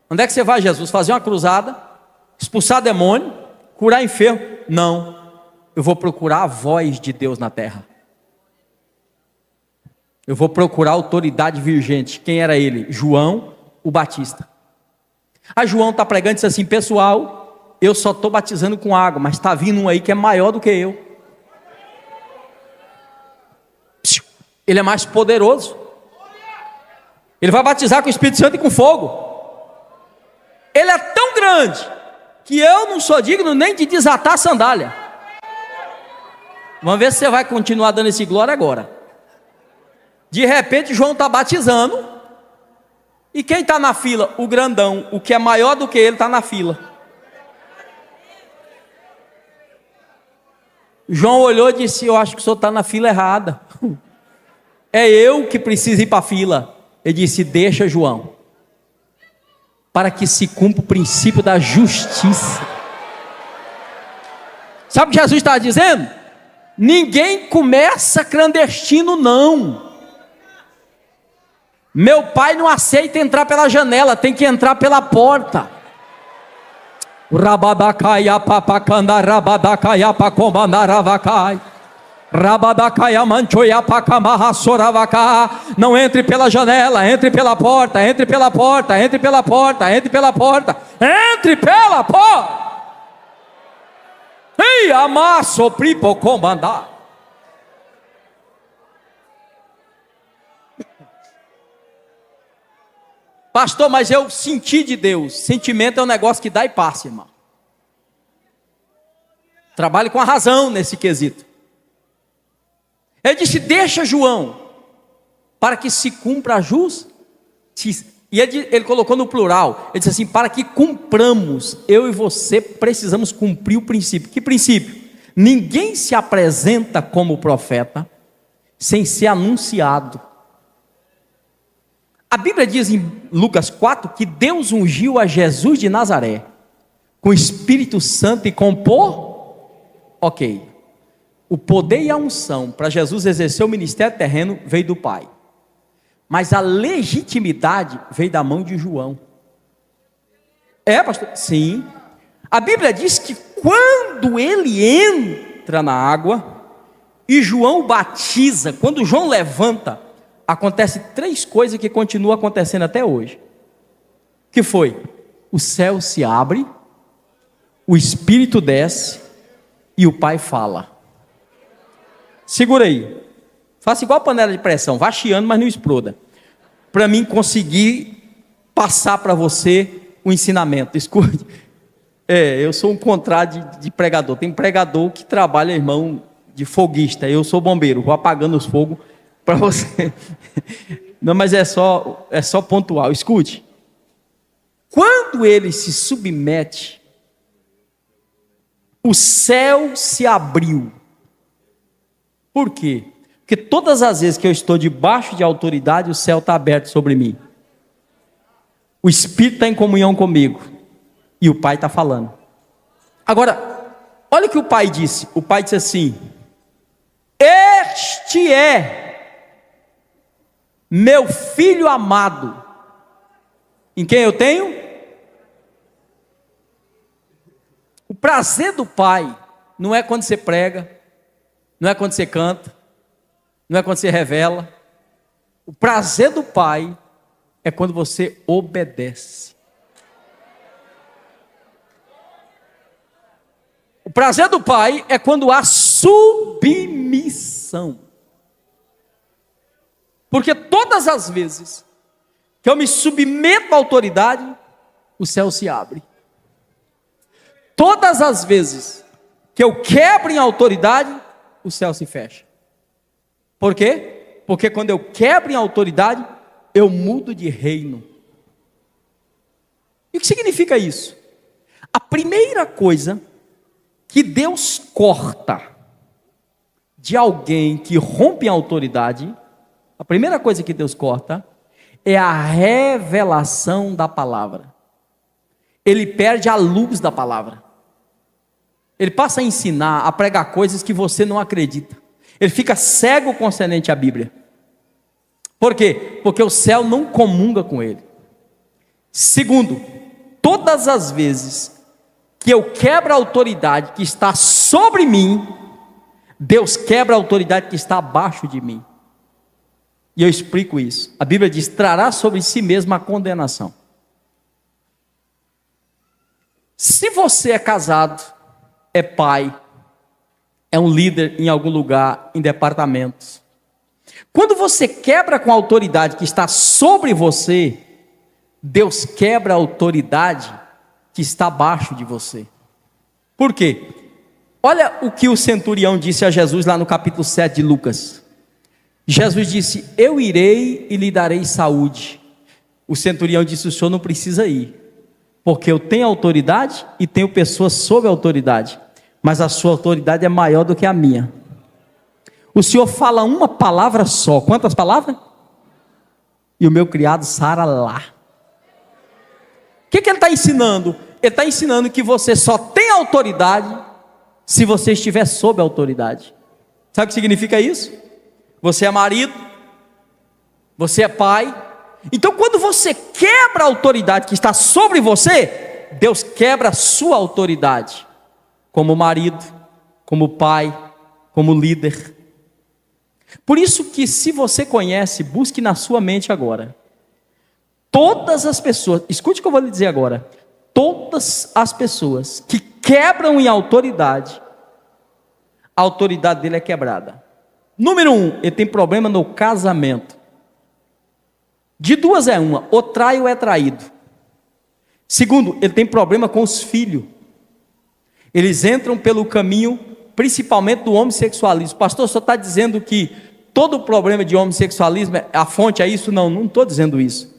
Onde é que você vai, Jesus? Fazer uma cruzada? Expulsar demônio? Curar enfermo? Não. Eu vou procurar a voz de Deus na terra. Eu vou procurar a autoridade vigente. Quem era ele? João, o Batista. Aí João está pregando e diz assim: pessoal, eu só estou batizando com água, mas está vindo um aí que é maior do que eu. Ele é mais poderoso. Ele vai batizar com o Espírito Santo e com fogo. Ele é tão grande que eu não sou digno nem de desatar a sandália. Vamos ver se você vai continuar dando esse glória agora. De repente João está batizando. E quem está na fila? O grandão. O que é maior do que ele está na fila. João olhou e disse: eu acho que o senhor está na fila errada. É eu que preciso ir para a fila. Ele disse: deixa, João, para que se cumpra o princípio da justiça. Sabe o que Jesus está dizendo? Ninguém começa clandestino, não. Meu pai não aceita entrar pela janela, tem que entrar pela porta. Rabadacaia papacanda, rabadacaia pacombandaravacai. Rabadacaia manchoia pacamarra soravacá. Não entre pela janela, entre pela porta, entre pela porta, entre pela porta, entre pela porta, entre pela porta. Ei, amasso pripo comandar. Pastor, mas eu senti de Deus. Sentimento é um negócio que dá e passa, irmão. Trabalhe com a razão nesse quesito. Ele disse: deixa, João, para que se cumpra a justiça. E ele colocou no plural. Ele disse assim: para que cumpramos, eu e você precisamos cumprir o princípio. Que princípio? Ninguém se apresenta como profeta sem ser anunciado. A Bíblia diz em Lucas 4 que Deus ungiu a Jesus de Nazaré com Espírito Santo e com poder. Ok. O poder e a unção para Jesus exercer o ministério terreno veio do Pai. Mas a legitimidade veio da mão de João. É, pastor? Sim. A Bíblia diz que quando ele entra na água e João batiza, quando João levanta, acontece 3 coisas que continuam acontecendo até hoje. Que foi? O céu se abre, o Espírito desce e o Pai fala. Segura aí. Faça igual a panela de pressão, vá chiando, mas não exploda. Para mim conseguir passar para você o ensinamento. Escute. Eu sou um contrário de pregador. Tem pregador que trabalha, irmão, de foguista. Eu sou bombeiro, vou apagando os fogos para você. Não, mas é só pontual. Escute. Quando ele se submete, o céu se abriu. Por quê? Porque todas as vezes que eu estou debaixo de autoridade, o céu está aberto sobre mim. O Espírito está em comunhão comigo. E o Pai está falando. Agora, olha o que o Pai disse. O Pai disse assim: este é meu filho amado, em quem eu tenho o prazer do Pai. Não é quando você prega, não é quando você canta, não é quando você revela. O prazer do Pai é quando você obedece. O prazer do Pai é quando há submissão. Porque todas as vezes que eu me submeto à autoridade, o céu se abre. Todas as vezes que eu quebro em autoridade, o céu se fecha. Por quê? Porque quando eu quebro em autoridade, eu mudo de reino. E o que significa isso? A primeira coisa que Deus corta de alguém que rompe a autoridade, a primeira coisa que Deus corta é a revelação da palavra. Ele perde a luz da palavra. Ele passa a ensinar, a pregar coisas que você não acredita. Ele fica cego concernente à Bíblia. Por quê? Porque o céu não comunga com ele. Segundo, todas as vezes que eu quebro a autoridade que está sobre mim, Deus quebra a autoridade que está abaixo de mim. E eu explico isso. A Bíblia diz: trará sobre si mesmo a condenação. Se você é casado, é pai, é um líder em algum lugar, em departamentos, Quando você quebra com a autoridade que está sobre você, Deus quebra a autoridade que está abaixo de você. Por quê? Olha o que o centurião disse a Jesus lá no capítulo 7 de Lucas. Jesus disse: eu irei e lhe darei saúde. O centurião disse: o senhor não precisa ir, porque eu tenho autoridade e tenho pessoas sob autoridade, mas a sua autoridade é maior do que a minha. O senhor fala uma palavra só. Quantas palavras? E o meu criado sara lá. O que ele está ensinando? Ele está ensinando que você só tem autoridade se você estiver sob autoridade. Sabe o que significa isso? Você é marido, você é pai. Então quando você quebra a autoridade que está sobre você, Deus quebra a sua autoridade, como marido, como pai, como líder. Por isso que, se você conhece, busque na sua mente agora. Todas as pessoas, escute o que eu vou lhe dizer agora. Todas as pessoas que quebram em autoridade, a autoridade dele é quebrada. Número 1, ele tem problema no casamento. De duas é uma: ou trai ou é traído. Segundo, ele tem problema com os filhos. Eles entram pelo caminho, principalmente do homossexualismo. Pastor, o senhor está dizendo que todo o problema de homossexualismo, a fonte é isso? Não, não estou dizendo isso.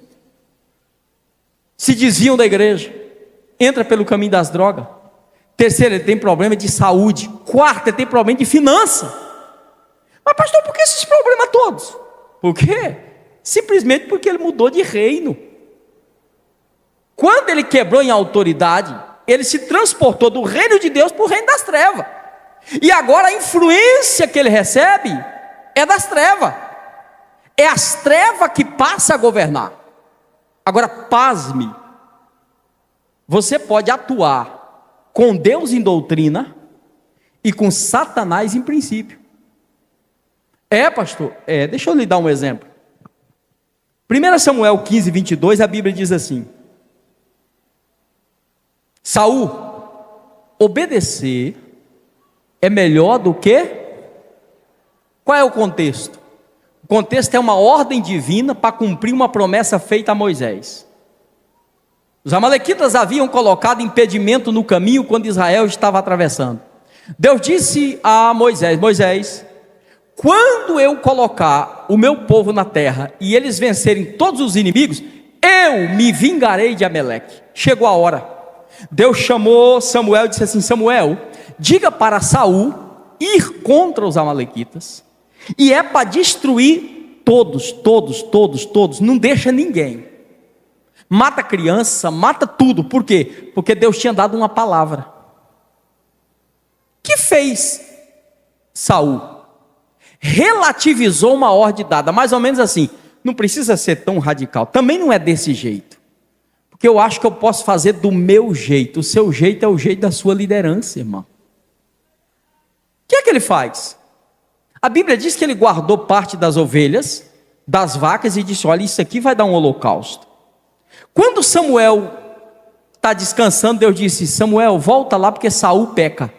Se desviam da igreja, entra pelo caminho das drogas. Terceiro, ele tem problema de saúde. Quarto, ele tem problema de finança. Mas pastor, por que esses problemas todos? Por quê? Simplesmente porque ele mudou de reino. Quando ele quebrou em autoridade, ele se transportou do reino de Deus para o reino das trevas. E agora a influência que ele recebe é das trevas. É as trevas que passa a governar. Agora, pasme, você pode atuar com Deus em doutrina e com Satanás em princípio. Pastor, deixa eu lhe dar um exemplo. 1 Samuel 15, 22, a Bíblia diz assim: Saul, obedecer é melhor do que... Qual é o contexto? O contexto é uma ordem divina para cumprir uma promessa feita a Moisés. Os amalequitas haviam colocado impedimento no caminho quando Israel estava atravessando. Deus disse a Moisés: Moisés, quando eu colocar o meu povo na terra e eles vencerem todos os inimigos, eu me vingarei de Amaleque. Chegou a hora. Deus chamou Samuel e disse assim: Samuel, diga para Saul ir contra os amalequitas, e é para destruir todos, não deixa ninguém. Mata criança, mata tudo. Por quê? Porque Deus tinha dado uma palavra. Que fez Saul? Relativizou uma ordem dada, mais ou menos assim. Não precisa ser tão radical, também não é desse jeito, porque eu acho que eu posso fazer do meu jeito. O seu jeito é o jeito da sua liderança, irmão. O que é que ele faz? A Bíblia diz que ele guardou parte das ovelhas, das vacas, e disse: olha, isso aqui vai dar um holocausto. Quando Samuel está descansando, Deus disse: Samuel, volta lá, porque Saul peca.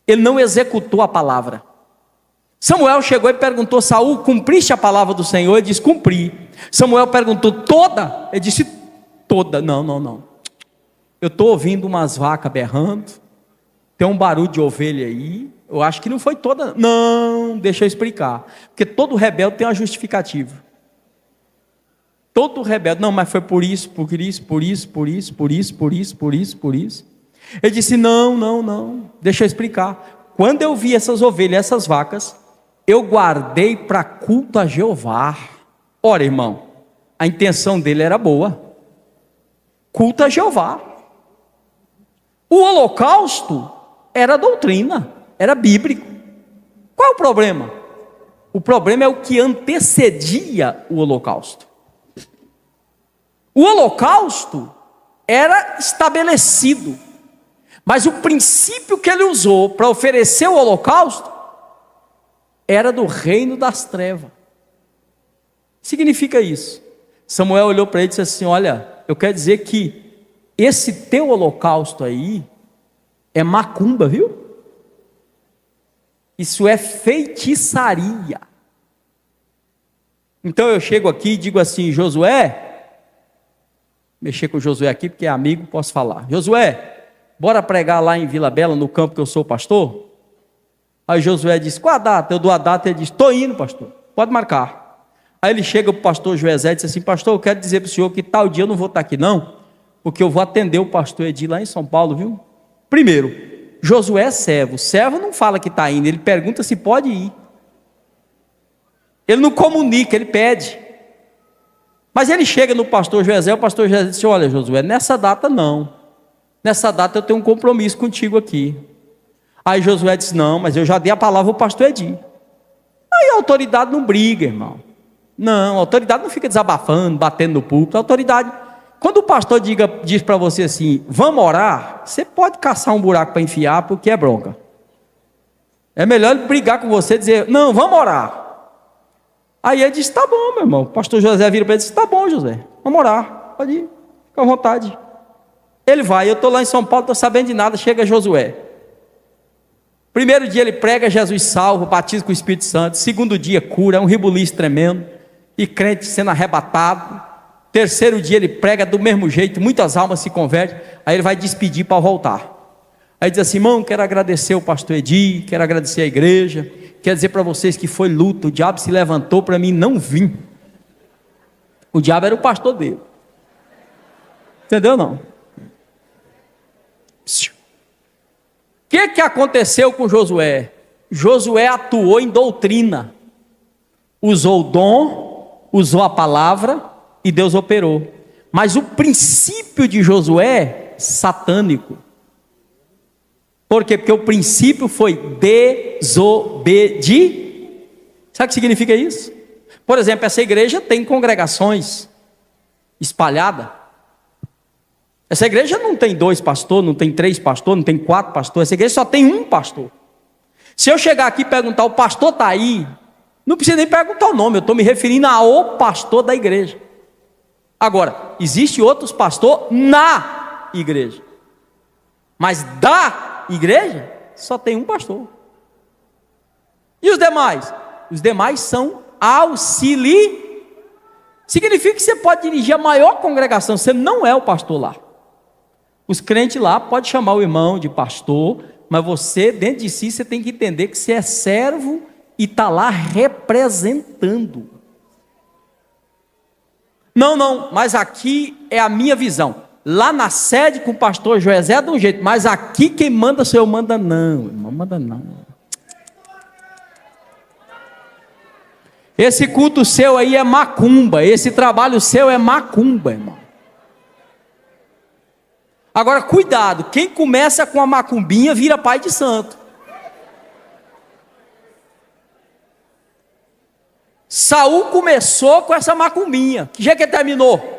Ele não executou a palavra. Samuel chegou e perguntou: Saul, cumpriste a palavra do Senhor? Ele disse: cumpri. Samuel perguntou: toda? Ele disse: toda. Não. Eu estou ouvindo umas vacas berrando, tem um barulho de ovelha aí, eu acho que não foi toda. Não, deixa eu explicar, porque todo rebelde tem uma justificativa. Todo rebelde: não, mas foi por isso. Ele disse: não, deixa eu explicar. Quando eu vi essas ovelhas, essas vacas, eu guardei para culto a Jeová. Ora, irmão, a intenção dele era boa. Culto a Jeová. O holocausto era doutrina, era bíblico. Qual é o problema? O problema é o que antecedia o holocausto. O holocausto era estabelecido, mas o princípio que ele usou para oferecer o holocausto era do reino das trevas. Significa isso. Samuel olhou para ele e disse assim: olha, eu quero dizer que esse teu holocausto aí é macumba, viu? Isso é feitiçaria. Então eu chego aqui e digo assim: Josué, mexer com o Josué aqui porque é amigo, posso falar. Josué, bora pregar lá em Vila Bela, no campo que eu sou pastor? Aí Josué disse: qual a data? Eu dou a data e ele diz: estou indo, pastor, pode marcar. Aí ele chega para o pastor Joesé e diz assim: pastor, eu quero dizer para o senhor que tal dia eu não vou estar aqui não, porque eu vou atender o pastor Edi lá em São Paulo, viu? Primeiro, Josué é servo. Servo não fala que está indo, ele pergunta se pode ir. Ele não comunica, ele pede. Mas ele chega no pastor Joesé, o pastor Joesé disse: olha, Josué, nessa data não. Nessa data eu tenho um compromisso contigo aqui. Aí Josué disse: não, mas eu já dei a palavra ao pastor Edi. Aí a autoridade não briga, irmão. Não, a autoridade não fica desabafando, batendo no púlpito. A autoridade, quando o pastor diz para você assim: vamos orar, você pode caçar um buraco para enfiar, porque é bronca. É melhor ele brigar com você e dizer: não, vamos orar. Aí ele disse: tá bom, meu irmão. O pastor José vira para ele e disse: tá bom, José, vamos orar, pode ir, fica à vontade. Ele vai, eu estou lá em São Paulo, estou sabendo de nada. Chega Josué. Primeiro dia ele prega, Jesus salva, batiza com o Espírito Santo. Segundo dia cura, é um rebuliço tremendo, e crente sendo arrebatado. Terceiro dia ele prega do mesmo jeito, muitas almas se convertem. Aí ele vai despedir para voltar. Aí diz assim: irmão, quero agradecer o pastor Edi, quero agradecer a igreja, quero dizer para vocês que foi luta, o diabo se levantou para mim não vir. O diabo era o pastor dele. Entendeu não? O que aconteceu com Josué? Josué atuou em doutrina, usou o dom, usou a palavra e Deus operou. Mas o princípio de Josué, satânico. Por quê? Porque o princípio foi desobediência. Sabe o que significa isso? Por exemplo, essa igreja tem congregações espalhadas. Essa igreja não tem 2 pastores, não tem 3 pastores, não tem 4 pastores. Essa igreja só tem um pastor. Se eu chegar aqui e perguntar: o pastor está aí? Não precisa nem perguntar o nome, eu estou me referindo ao pastor da igreja. Agora, existe outros pastores na igreja, mas da igreja só tem um pastor. E os demais? Os demais são auxiliares. Significa que você pode dirigir a maior congregação, você não é o pastor lá. Os crentes lá podem chamar o irmão de pastor, mas você, dentro de si, você tem que entender que você é servo e está lá representando. Não, mas aqui é a minha visão. Lá na sede com o pastor Joesé é de um jeito, mas aqui quem manda sou eu, manda não, irmão, manda não. Esse culto seu aí é macumba, esse trabalho seu é macumba, irmão. Agora cuidado, quem começa com a macumbinha vira pai de santo. Saul começou com essa macumbinha. Que jeito que ele terminou?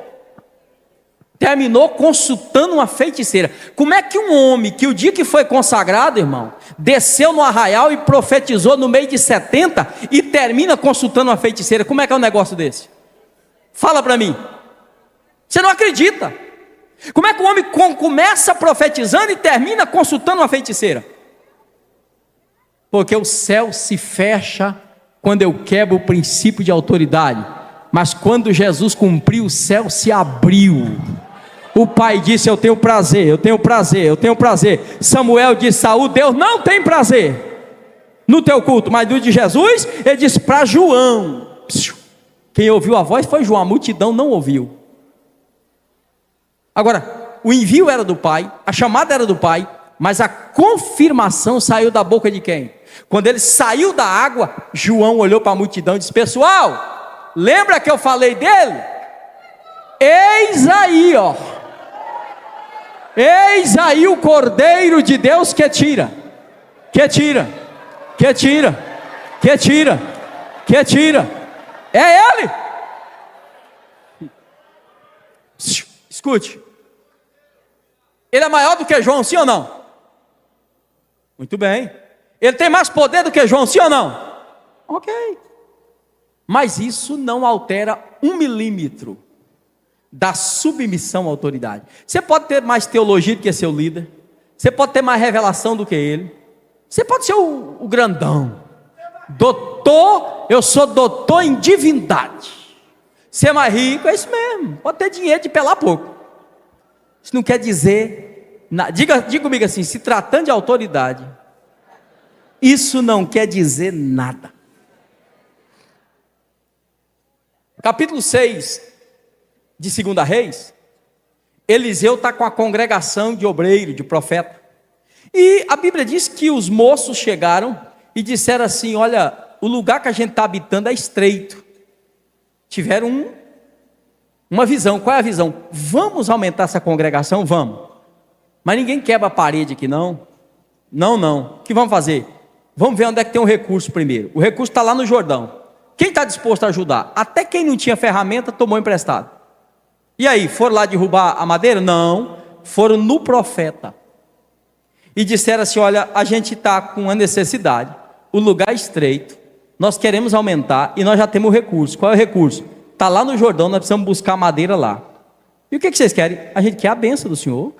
Terminou consultando uma feiticeira. Como é que um homem que o dia que foi consagrado, irmão, desceu no arraial e profetizou no meio de 70 e termina consultando uma feiticeira? Como é que é um negócio desse? Fala para mim. Você não acredita? Como é que um homem começa profetizando e termina consultando uma feiticeira? Porque o céu se fecha quando eu quebro o princípio de autoridade, mas quando Jesus cumpriu, o céu se abriu. O pai disse: eu tenho prazer, eu tenho prazer, eu tenho prazer. Samuel disse: Saul, Deus não tem prazer no teu culto. Mas do de Jesus, ele disse para João. Quem ouviu a voz foi João, a multidão não ouviu. Agora, o envio era do pai, a chamada era do pai, mas a confirmação saiu da boca de quem? Quando ele saiu da água, João olhou para a multidão e disse: pessoal, lembra que eu falei dele? Eis aí, ó. Eis aí o Cordeiro de Deus que tira. É ele. Escute. Ele é maior do que João, sim ou não? Muito bem. Ele tem mais poder do que João, sim ou não? Ok. Mas isso não altera 1 milímetro da submissão à autoridade. Você pode ter mais teologia do que seu líder. Você pode ter mais revelação do que ele. Você pode ser o grandão. Doutor, eu sou doutor em divindade. Ser mais rico é isso mesmo. Pode ter dinheiro de pelar pouco. Isso não quer dizer nada. Diga comigo assim, se tratando de autoridade, isso não quer dizer nada. Capítulo 6 de 2 Reis, Eliseu está com a congregação de obreiro, de profeta. E a Bíblia diz que os moços chegaram e disseram assim: olha, o lugar que a gente está habitando é estreito. Tiveram uma visão. Qual é a visão? Vamos aumentar essa congregação? Vamos. Mas ninguém quebra a parede aqui não. Não. O que vamos fazer? Vamos ver onde é que tem um recurso primeiro. O recurso está lá no Jordão. Quem está disposto a ajudar? Até quem não tinha ferramenta tomou emprestado. E aí, foram lá derrubar a madeira? Não, foram no profeta. E disseram assim: olha, a gente está com uma necessidade, o lugar é estreito, nós queremos aumentar e nós já temos o recurso. Qual é o recurso? Está lá no Jordão, nós precisamos buscar madeira lá. E o que vocês querem? A gente quer a bênção do Senhor.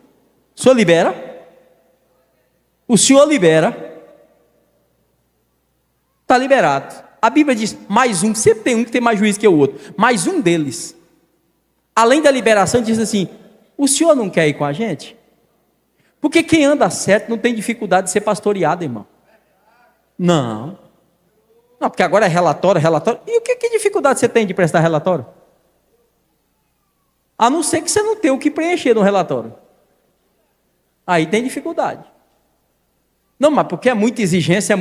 O Senhor libera? O Senhor libera. Está liberado. A Bíblia diz, mais um, sempre tem um que tem mais juízo que o outro, mais um deles, além da liberação, diz assim: o senhor não quer ir com a gente? Porque quem anda certo não tem dificuldade de ser pastoreado, irmão. Não, porque agora é relatório. E que dificuldade você tem de prestar relatório? A não ser que você não tenha o que preencher no relatório. Aí tem dificuldade. Não, mas porque é muita exigência.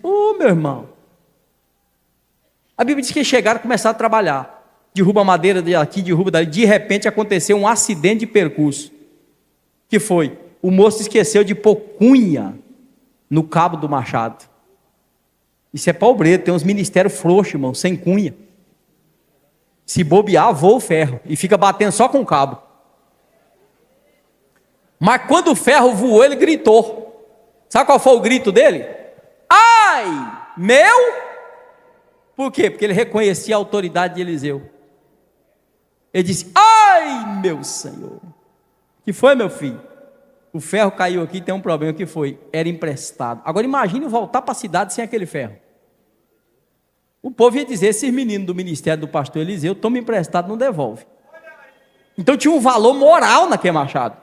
Ô, meu irmão, a Bíblia diz que chegaram e começaram a trabalhar. Derruba madeira daqui, derruba dali. De repente aconteceu um acidente de percurso. Que foi? O moço esqueceu de pôr cunha no cabo do machado. Isso é pobreiro, tem uns ministérios frouxos, irmão, sem cunha. Se bobear, voa o ferro e fica batendo só com o cabo. Mas quando o ferro voou, ele gritou. Sabe qual foi o grito dele? Ai, meu... Por quê? Porque ele reconhecia a autoridade de Eliseu. Ele disse: ai, meu Senhor. Que foi, meu filho? O ferro caiu aqui, tem um problema. Que foi? Era emprestado. Agora imagine voltar para a cidade sem aquele ferro. O povo ia dizer: esses meninos do ministério do pastor Eliseu tomam emprestado, não devolve. Então tinha um valor moral naquele machado.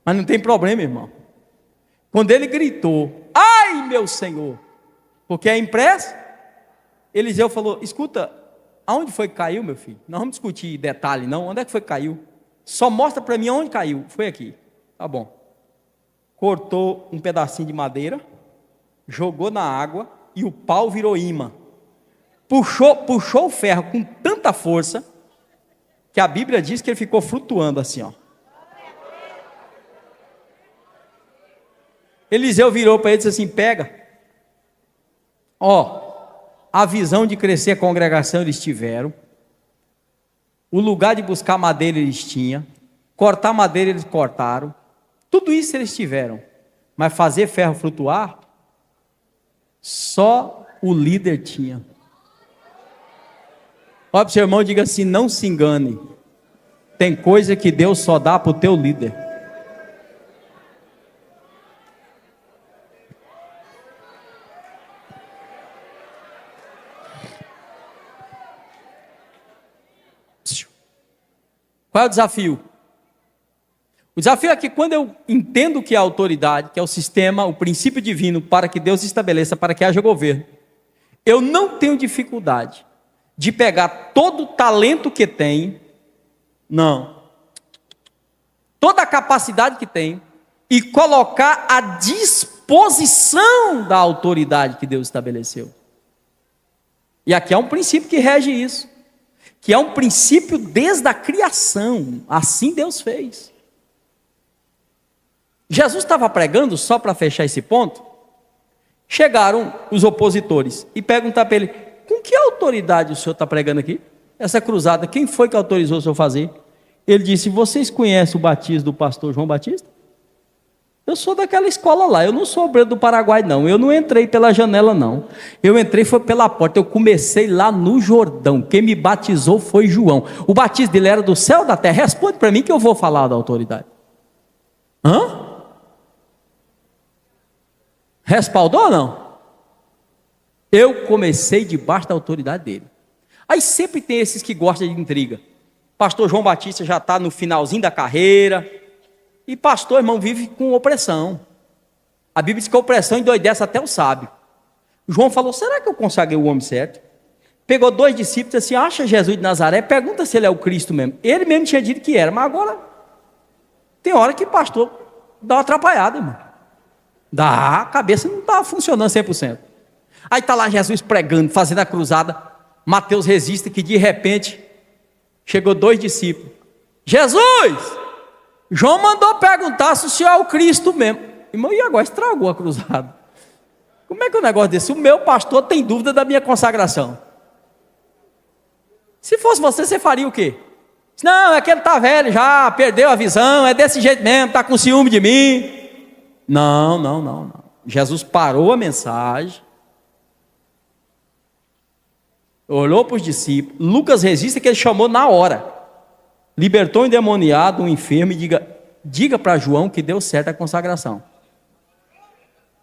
Mas não tem problema, irmão. Quando ele gritou: ai, meu Senhor, porque é empréstimo, Eliseu falou: escuta, aonde foi que caiu, meu filho? Não vamos discutir detalhe não, onde é que foi que caiu? Só mostra para mim onde caiu. Foi aqui. Tá bom. Cortou um pedacinho de madeira, jogou na água e o pau virou imã. Puxou o ferro com tanta força que a Bíblia diz que ele ficou flutuando assim, ó. Eliseu virou para ele e disse assim: pega, ó, a visão de crescer a congregação eles tiveram, o lugar de buscar madeira eles tinham, cortar madeira eles cortaram, tudo isso eles tiveram, mas fazer ferro flutuar, só o líder tinha. Olha para o seu irmão e diga assim: não se engane, tem coisa que Deus só dá para o teu líder. Qual é o desafio? O desafio é que quando eu entendo que é a autoridade, que é o sistema, o princípio divino para que Deus estabeleça, para que haja governo, eu não tenho dificuldade de pegar todo o talento que tenho, não, toda a capacidade que tenho, e colocar à disposição da autoridade que Deus estabeleceu. E aqui há um princípio que rege isso, que é um princípio desde a criação, assim Deus fez. Jesus estava pregando, só para fechar esse ponto, chegaram os opositores e perguntaram para ele: com que autoridade o senhor está pregando aqui? Essa cruzada, quem foi que autorizou o senhor a fazer? Ele disse: vocês conhecem o batismo do pastor João Batista? Eu sou daquela escola lá, eu não sou obreiro do Paraguai não, eu não entrei pela janela não, eu entrei foi pela porta, eu comecei lá no Jordão, quem me batizou foi João, o batismo dele era do céu ou da terra? Responde para mim que eu vou falar da autoridade. Respaldou ou não? Eu comecei debaixo da autoridade dele. Aí sempre tem esses que gostam de intriga. Pastor João Batista já está no finalzinho da carreira. E pastor, irmão, vive com opressão. A Bíblia diz que a opressão endoidece até o sábio. João falou, será que eu consagrei o homem certo? Pegou 2 discípulos e disse assim, acha Jesus de Nazaré, pergunta se ele é o Cristo mesmo. Ele mesmo tinha dito que era, mas agora tem hora que pastor dá uma atrapalhada, irmão. A cabeça não está funcionando 100%. Aí está lá Jesus pregando, fazendo a cruzada. Mateus registra que de repente chegou 2 discípulos. Jesus! João mandou perguntar se o senhor é o Cristo mesmo. Irmão, e agora estragou a cruzada. Como é que é um negócio desse? O meu pastor tem dúvida da minha consagração. Se fosse você, você faria o quê? Não, é que ele está velho já, perdeu a visão, é desse jeito mesmo, está com ciúme de mim. Não. Jesus parou a mensagem, olhou para os discípulos. Lucas registra que ele chamou na hora. Libertou um endemoniado, um enfermo, e diga para João que deu certo a consagração.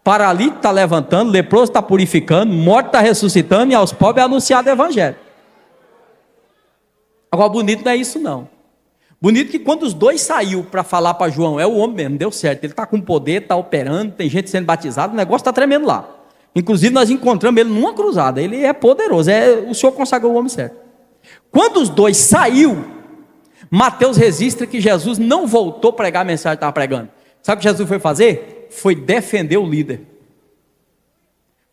Paralítico está levantando, leproso está purificando, morto está ressuscitando, e aos pobres é anunciado o evangelho. Agora, bonito não é isso não. Bonito que quando os 2 saiu para falar para João, é o homem mesmo, deu certo, ele está com poder, está operando, tem gente sendo batizada, o negócio está tremendo lá. Inclusive nós encontramos ele numa cruzada, ele é poderoso, o Senhor consagrou o homem certo. Quando os 2 saiu, Mateus registra que Jesus não voltou a pregar a mensagem que estava pregando. Sabe o que Jesus foi fazer? Foi defender o líder.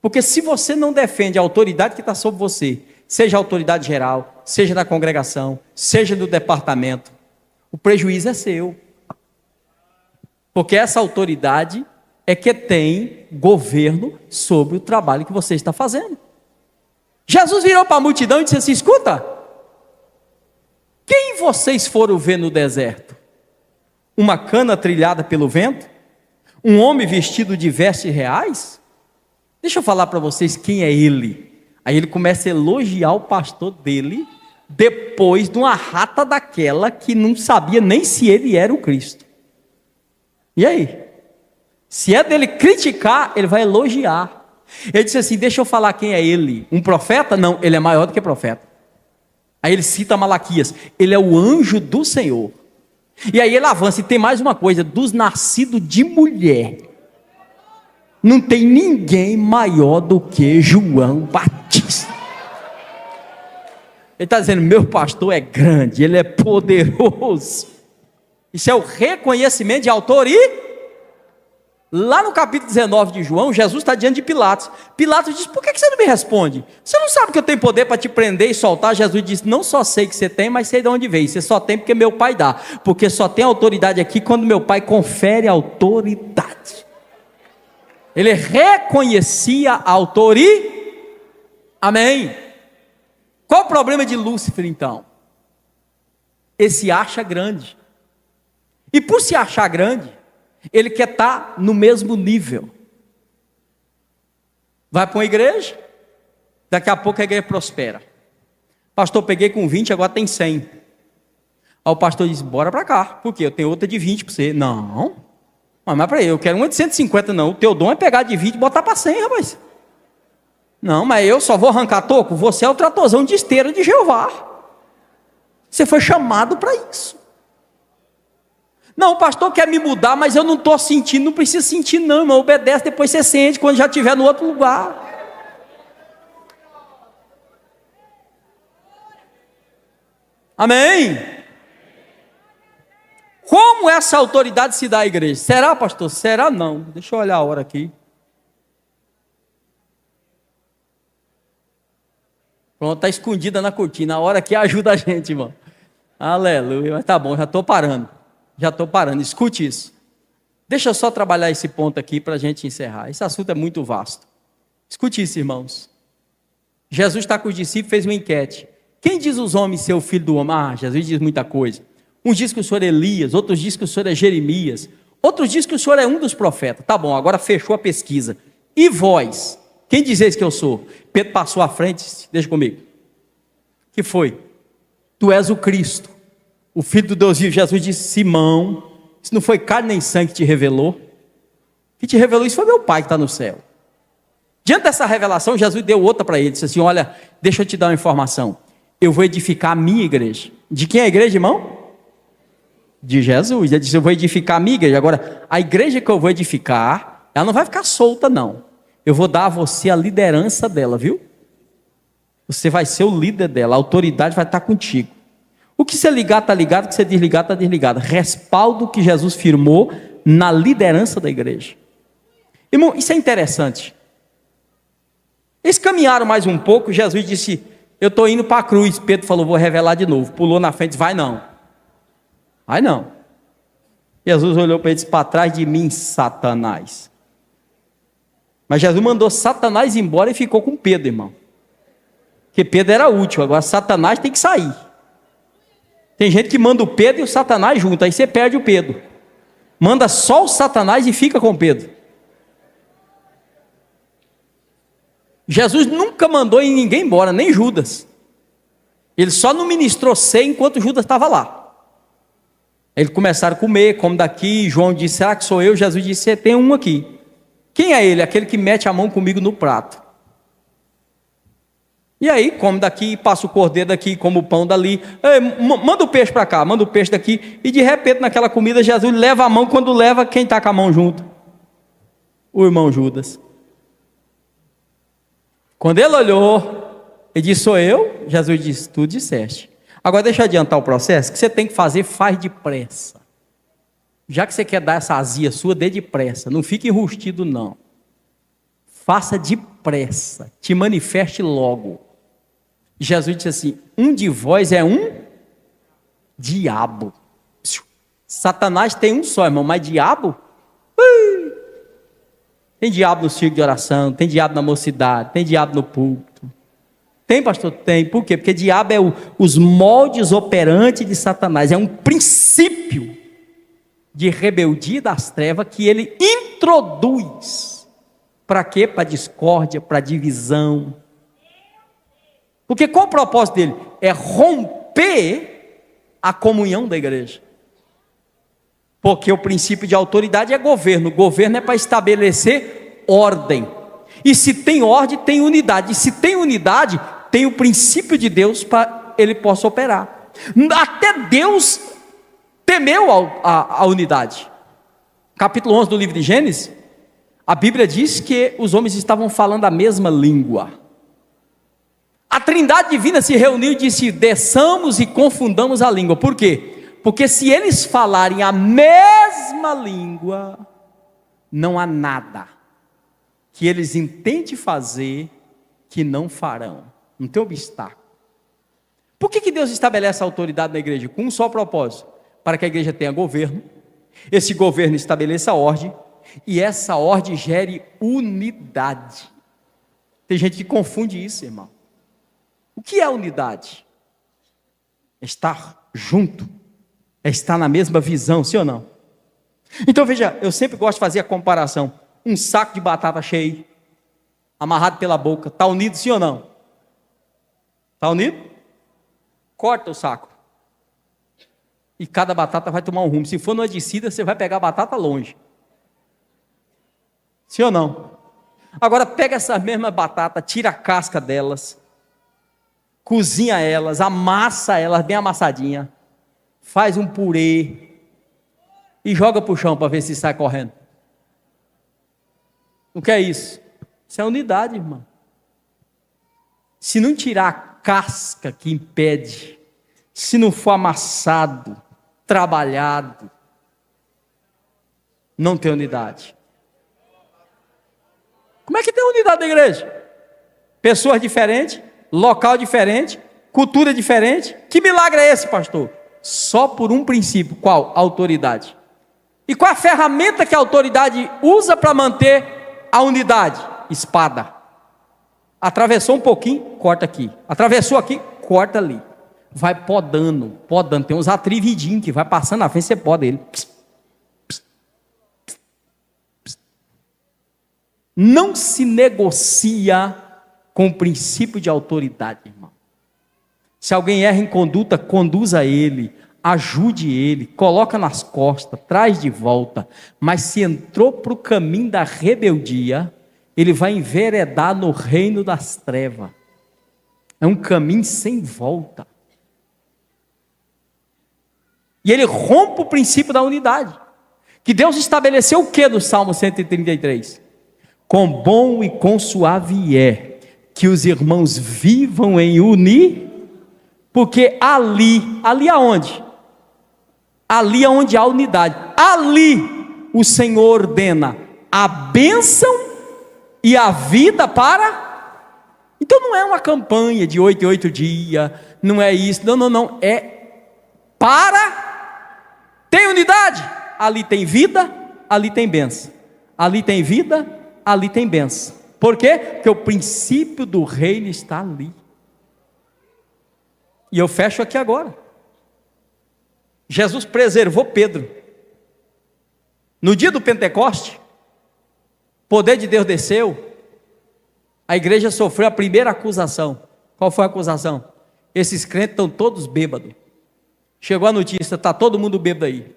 Porque se você não defende a autoridade que está sobre você, seja a autoridade geral, seja da congregação, seja do departamento, o prejuízo é seu. Porque essa autoridade é que tem governo sobre o trabalho que você está fazendo. Jesus virou para a multidão e disse assim, escuta, quem vocês foram ver no deserto? Uma cana trilhada pelo vento? Um homem vestido de vestes reais? Deixa eu falar para vocês quem é ele. Aí ele começa a elogiar o pastor dele, depois de uma rata daquela que não sabia nem se ele era o Cristo. E aí? Se é dele criticar, ele vai elogiar. Ele disse assim, deixa eu falar quem é ele. Um profeta? Não, ele é maior do que profeta. Aí ele cita Malaquias, ele é o anjo do Senhor. E aí ele avança, e tem mais uma coisa, dos nascidos de mulher, não tem ninguém maior do que João Batista. Ele está dizendo, meu pastor é grande, ele é poderoso. Isso é o reconhecimento de autor. E lá no capítulo 19 de João, Jesus está diante de Pilatos. Pilatos diz, por que você não me responde? Você não sabe que eu tenho poder para te prender e soltar? Jesus disse, não só sei que você tem, mas sei de onde veio. Você só tem porque meu pai dá. Porque só tem autoridade aqui quando meu pai confere autoridade. Ele reconhecia a autoridade. Amém. Qual o problema de Lúcifer então? Ele se acha grande. E por se achar grande, ele quer estar no mesmo nível. Vai para uma igreja, daqui a pouco a igreja prospera. Pastor, peguei com 20, agora tem 100. Aí o pastor diz, bora para cá. Por quê? Eu tenho outra de 20 para você. Não. Mas para aí, eu quero uma de 150 não. O teu dom é pegar de 20 e botar para 100, rapaz. Não, mas eu só vou arrancar toco. Você é o tratorzão de esteira de Jeová. Você foi chamado para isso. Não, o pastor quer me mudar, mas eu não estou sentindo. Não precisa sentir não, irmão. Obedece, depois você sente quando já estiver no outro lugar. Amém? Como essa autoridade se dá à igreja? Será, pastor? Será não. Deixa eu olhar a hora aqui. Pronto, está escondida na cortina. A hora que ajuda a gente, irmão. Aleluia. Mas tá bom, já estou parando. Escute isso. Deixa eu só trabalhar esse ponto aqui para a gente encerrar. Esse assunto é muito vasto. Escute isso, irmãos. Jesus está com os discípulos, fez uma enquete. Quem diz os homens ser o filho do homem? Ah, Jesus diz muita coisa. Uns dizem que o senhor é Elias, outros dizem que o senhor é Jeremias, outros dizem que o senhor é um dos profetas. Tá bom, agora fechou a pesquisa. E vós? Quem dizeis que eu sou? Pedro passou à frente, deixa comigo. Que foi? Tu és o Cristo, o Filho do Deus vivo. Jesus disse, Simão, isso não foi carne nem sangue que te revelou. Que te revelou isso foi meu Pai que está no céu. Diante dessa revelação, Jesus deu outra para ele, disse assim, olha, deixa eu te dar uma informação. eu vou edificar a minha igreja. De quem é a igreja, irmão? De Jesus. Ele disse, eu vou edificar a minha igreja. Agora, a igreja que eu vou edificar, ela não vai ficar solta, não. Eu vou dar a você a liderança dela, viu? Você vai ser o líder dela, a autoridade vai estar contigo. O que você ligar, está ligado, o que você desligar, está desligado. Respaldo que Jesus firmou na liderança da igreja. Irmão, isso é interessante. Eles caminharam mais um pouco, Jesus disse, eu estou indo para a cruz. Pedro falou, vou revelar de novo. Pulou na frente, vai não. Vai não. Jesus olhou para ele e disse, para trás de mim, Satanás. Mas Jesus mandou Satanás embora e ficou com Pedro, irmão. Porque Pedro era útil, agora Satanás tem que sair. Tem gente que manda o Pedro e o Satanás junto, aí você perde o Pedro. Manda só o Satanás e fica com Pedro. Jesus nunca mandou ninguém embora, nem Judas. Ele só não ministrou ceia enquanto Judas estava lá. Eles começaram a comer, come daqui. João disse, será que sou eu? Jesus disse, tem um aqui. Quem é ele? Aquele que mete a mão comigo no prato. E aí, come daqui, passa o cordeiro daqui, come o pão dali. Ei, manda o peixe para cá, manda o peixe daqui. E de repente, naquela comida, Jesus leva a mão. Quando leva, quem está com a mão junto? O irmão Judas. Quando ele olhou, ele disse, sou eu? Jesus disse, tu disseste. Agora deixa eu adiantar o processo, que você tem que fazer, faz depressa. Já que você quer dar essa azia sua, dê depressa, não fique enrustido não. Faça depressa, te manifeste logo. Jesus disse assim, um de vós é um diabo. Satanás tem um só, irmão, mas diabo? Tem diabo no círculo de oração, tem diabo na mocidade, tem diabo no púlpito. Tem, pastor? Tem. Por quê? Porque diabo é os moldes operantes de Satanás. É um princípio de rebeldia das trevas que ele introduz. Para quê? Para discórdia, para divisão. Porque qual o propósito dele? É romper a comunhão da igreja. Porque o princípio de autoridade é governo. Governo é para estabelecer ordem. E se tem ordem, tem unidade. E se tem unidade, tem o princípio de Deus para ele possa operar. Até Deus temeu a unidade. Capítulo 11 do livro de Gênesis, a Bíblia diz que os homens estavam falando a mesma língua. A Trindade Divina se reuniu e disse, desçamos e confundamos a língua. Por quê? Porque se eles falarem a mesma língua, não há nada que eles intentem fazer que não farão. Não tem obstáculo. Por que Deus estabelece a autoridade na igreja? Com um só propósito. Para que a igreja tenha governo. Esse governo estabeleça ordem. E essa ordem gere unidade. Tem gente que confunde isso, irmão. O que é unidade? É estar junto. É estar na mesma visão, sim ou não? Então veja, eu sempre gosto de fazer a comparação. Um saco de batata cheio, amarrado pela boca, está unido sim ou não? Está unido? Corta o saco. E cada batata vai tomar um rumo. Se for numa descida, você vai pegar a batata longe. Sim ou não? Agora pega essa mesma batata, tira a casca delas, cozinha elas, amassa elas bem amassadinha, faz um purê e joga para o chão para ver se sai correndo. O que é isso? Isso é unidade, irmão. Se não tirar a casca que impede, se não for amassado, trabalhado, não tem unidade. Como é que tem unidade da igreja? Pessoas diferentes, local diferente, cultura diferente. Que milagre é esse, pastor? Só por um princípio. Qual? Autoridade. E qual a ferramenta que a autoridade usa para manter a unidade? Espada. Atravessou um pouquinho, corta aqui. Atravessou aqui, corta ali. Vai podando. Tem uns atrividinhos que vai passando na frente, você poda ele. Não se negocia com o princípio de autoridade, irmão. Se alguém erra em conduta, conduza ele, ajude ele, coloca nas costas, traz de volta. Mas se entrou para o caminho da rebeldia, ele vai enveredar no reino das trevas. É um caminho sem volta. E ele rompe o princípio da unidade. Que Deus estabeleceu o que no Salmo 133? Com bom e com suave é que os irmãos vivam em porque ali aonde? Ali é onde há unidade. Ali o Senhor ordena a bênção e a vida para. Então não é uma campanha de 8 em 8 dias, não é isso, não, é para. Tem unidade, ali tem vida, ali tem bênção. Ali tem vida, ali tem bênção. Por quê? Porque o princípio do reino está ali. E eu fecho aqui agora. Jesus preservou Pedro. No dia do Pentecoste, o poder de Deus desceu, a igreja sofreu a primeira acusação. Qual foi a acusação? Esses crentes estão todos bêbados. Chegou a notícia, está todo mundo bêbado aí.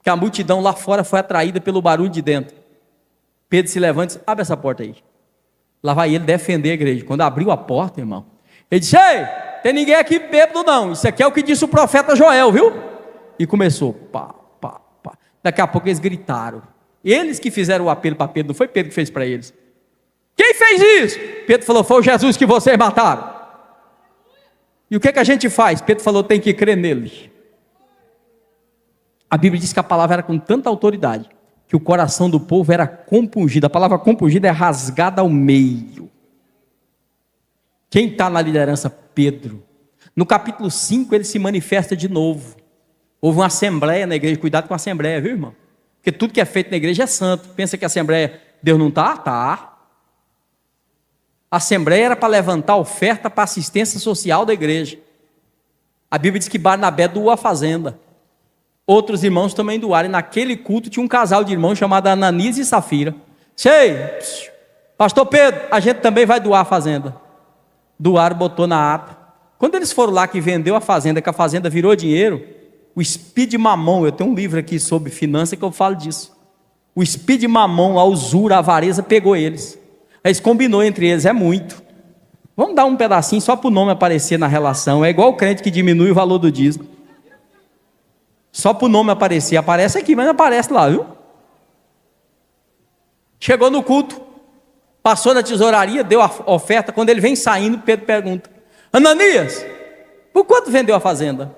Que a multidão lá fora foi atraída pelo barulho de dentro. Pedro se levanta e diz, abre essa porta aí. Lá vai ele defender a igreja. Quando abriu a porta, irmão, ele disse, ei, tem ninguém aqui bêbado não. Isso aqui é o que disse o profeta Joel, viu? E começou, pá. Daqui a pouco eles gritaram. Eles que fizeram o apelo para Pedro, não foi Pedro que fez para eles. Quem fez isso? Pedro falou, foi o Jesus que vocês mataram. E o que a gente faz? Pedro falou, tem que crer nele. A Bíblia diz que a palavra era com tanta autoridade, que o coração do povo era compungido. A palavra compungida é rasgada ao meio. Quem está na liderança? Pedro. No capítulo 5 ele se manifesta de novo. Houve uma assembleia na igreja, cuidado com a assembleia, viu irmão? Porque tudo que é feito na igreja é santo. Pensa que a assembleia, Deus não está? Está. A assembleia era para levantar oferta para assistência social da igreja. A Bíblia diz que Barnabé doou a fazenda. Outros irmãos também doaram. E naquele culto tinha um casal de irmãos chamado Ananias e Safira. Sei, pastor Pedro, a gente também vai doar a fazenda. Doaram, botou na ata. Quando eles foram lá que vendeu a fazenda, que a fazenda virou dinheiro, o Speed Mamon, eu tenho um livro aqui sobre finanças que eu falo disso. O Speed Mamon, a usura, a avareza pegou eles. Aí eles combinou entre eles, é muito. Vamos dar um pedacinho só para o nome aparecer na relação. É igual o crente que diminui o valor do dízimo. Só para o nome aparecer. Aparece aqui, mas não aparece lá, viu? Chegou no culto, passou na tesouraria, deu a oferta. Quando ele vem saindo, Pedro pergunta, Ananias, por quanto vendeu a fazenda?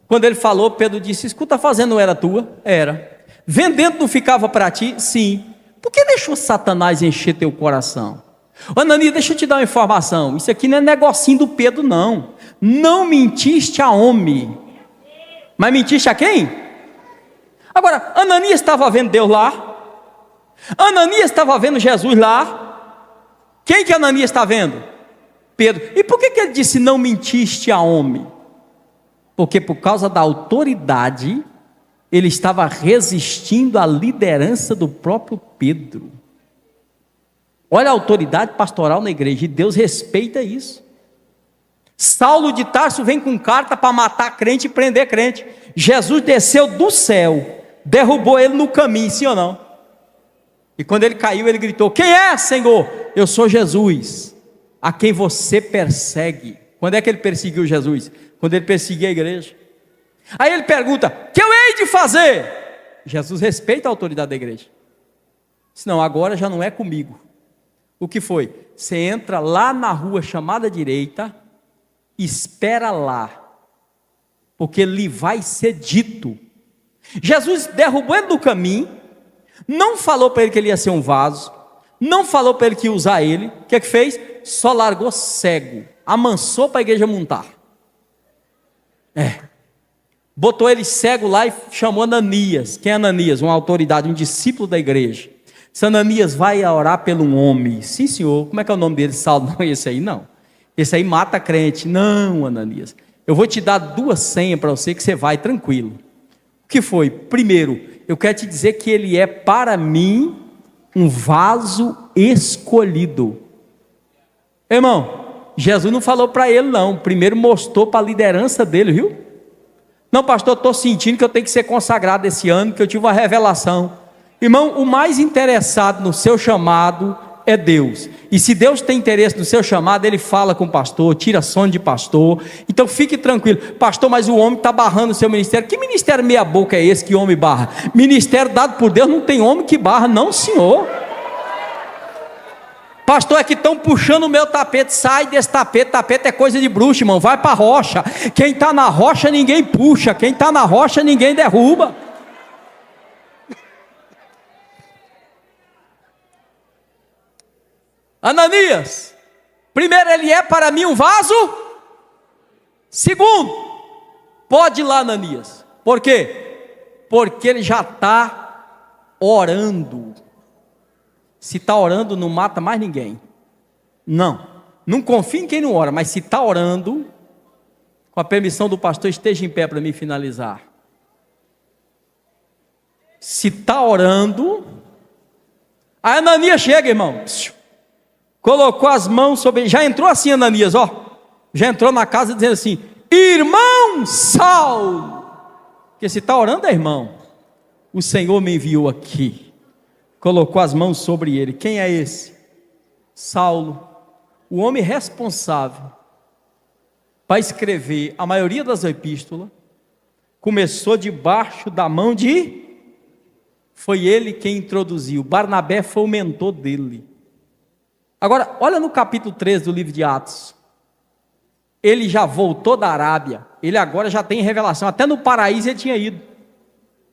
Quando ele falou, Pedro disse, escuta, a fazenda não era tua? Era. Vendendo não ficava para ti? Sim. Por que deixou Satanás encher teu coração? Ananias, deixa eu te dar uma informação. Isso aqui não é negocinho do Pedro, não. Não mentiste a homem. Mas mentiste a quem? Agora, Ananias estava vendo Deus lá. Ananias estava vendo Jesus lá. Quem que Ananias está vendo? Pedro. E por que ele disse não mentiste a homem? Porque por causa da autoridade, ele estava resistindo à liderança do próprio Pedro. Olha a autoridade pastoral na igreja, e Deus respeita isso. Saulo de Tarso vem com carta para matar crente e prender crente. Jesus desceu do céu, derrubou ele no caminho, sim ou não? E quando ele caiu, ele gritou, quem é, Senhor? Eu sou Jesus, a quem você persegue. Quando é que ele perseguiu Jesus? Quando ele perseguia a igreja. Aí ele pergunta, o que eu hei de fazer? Jesus respeita a autoridade da igreja. Senão agora já não é comigo. O que foi? Você entra lá na rua chamada direita, espera lá, porque lhe vai ser dito. Jesus derrubou ele do caminho, não falou para ele que ele ia ser um vaso, não falou para ele que ia usar ele. O que é que fez? Só largou cego, amansou para a igreja montar. Botou ele cego lá e chamou Ananias. Quem é Ananias? Uma autoridade, um discípulo da igreja. Se Ananias vai orar pelo um homem, sim senhor, como é que é o nome dele? Saulo? Não, esse aí não, esse aí mata crente. Não, Ananias, eu vou te dar 2 senhas para você que você vai tranquilo. O que foi? Primeiro, eu quero te dizer que ele é para mim um vaso escolhido. Irmão, Jesus não falou para ele não, primeiro mostrou para a liderança dele, viu? Não, pastor, estou sentindo que eu tenho que ser consagrado esse ano, que eu tive uma revelação. Irmão, o mais interessado no seu chamado é Deus. E se Deus tem interesse no seu chamado, Ele fala com o pastor, tira sono de pastor. Então fique tranquilo. Pastor, mas o homem está barrando o seu ministério. Que ministério meia boca é esse que homem barra? Ministério dado por Deus, não tem homem que barra, não, senhor. Pastor, é que estão puxando o meu tapete. Sai desse tapete, tapete é coisa de bruxo, irmão. Vai para a rocha. Quem está na rocha ninguém puxa, quem está na rocha ninguém derruba. Ananias, primeiro, ele é para mim um vaso. Segundo, pode ir lá, Ananias. Por quê? Porque ele já está orando. Se está orando, não mata mais ninguém. Não confie em quem não ora, mas se está orando, com a permissão do pastor, esteja em pé para me finalizar. Se está orando, a Ananias chega, irmão, colocou as mãos sobre, já entrou assim Ananias, já entrou na casa dizendo assim: irmão Saulo, porque se está orando é irmão, o Senhor me enviou aqui, colocou as mãos sobre ele. Quem é esse? Saulo, o homem responsável para escrever a maioria das epístolas, começou debaixo da mão foi ele quem introduziu, Barnabé foi o mentor dele. Agora, olha no capítulo 13 do livro de Atos, ele já voltou da Arábia, ele agora já tem revelação, até no paraíso ele tinha ido,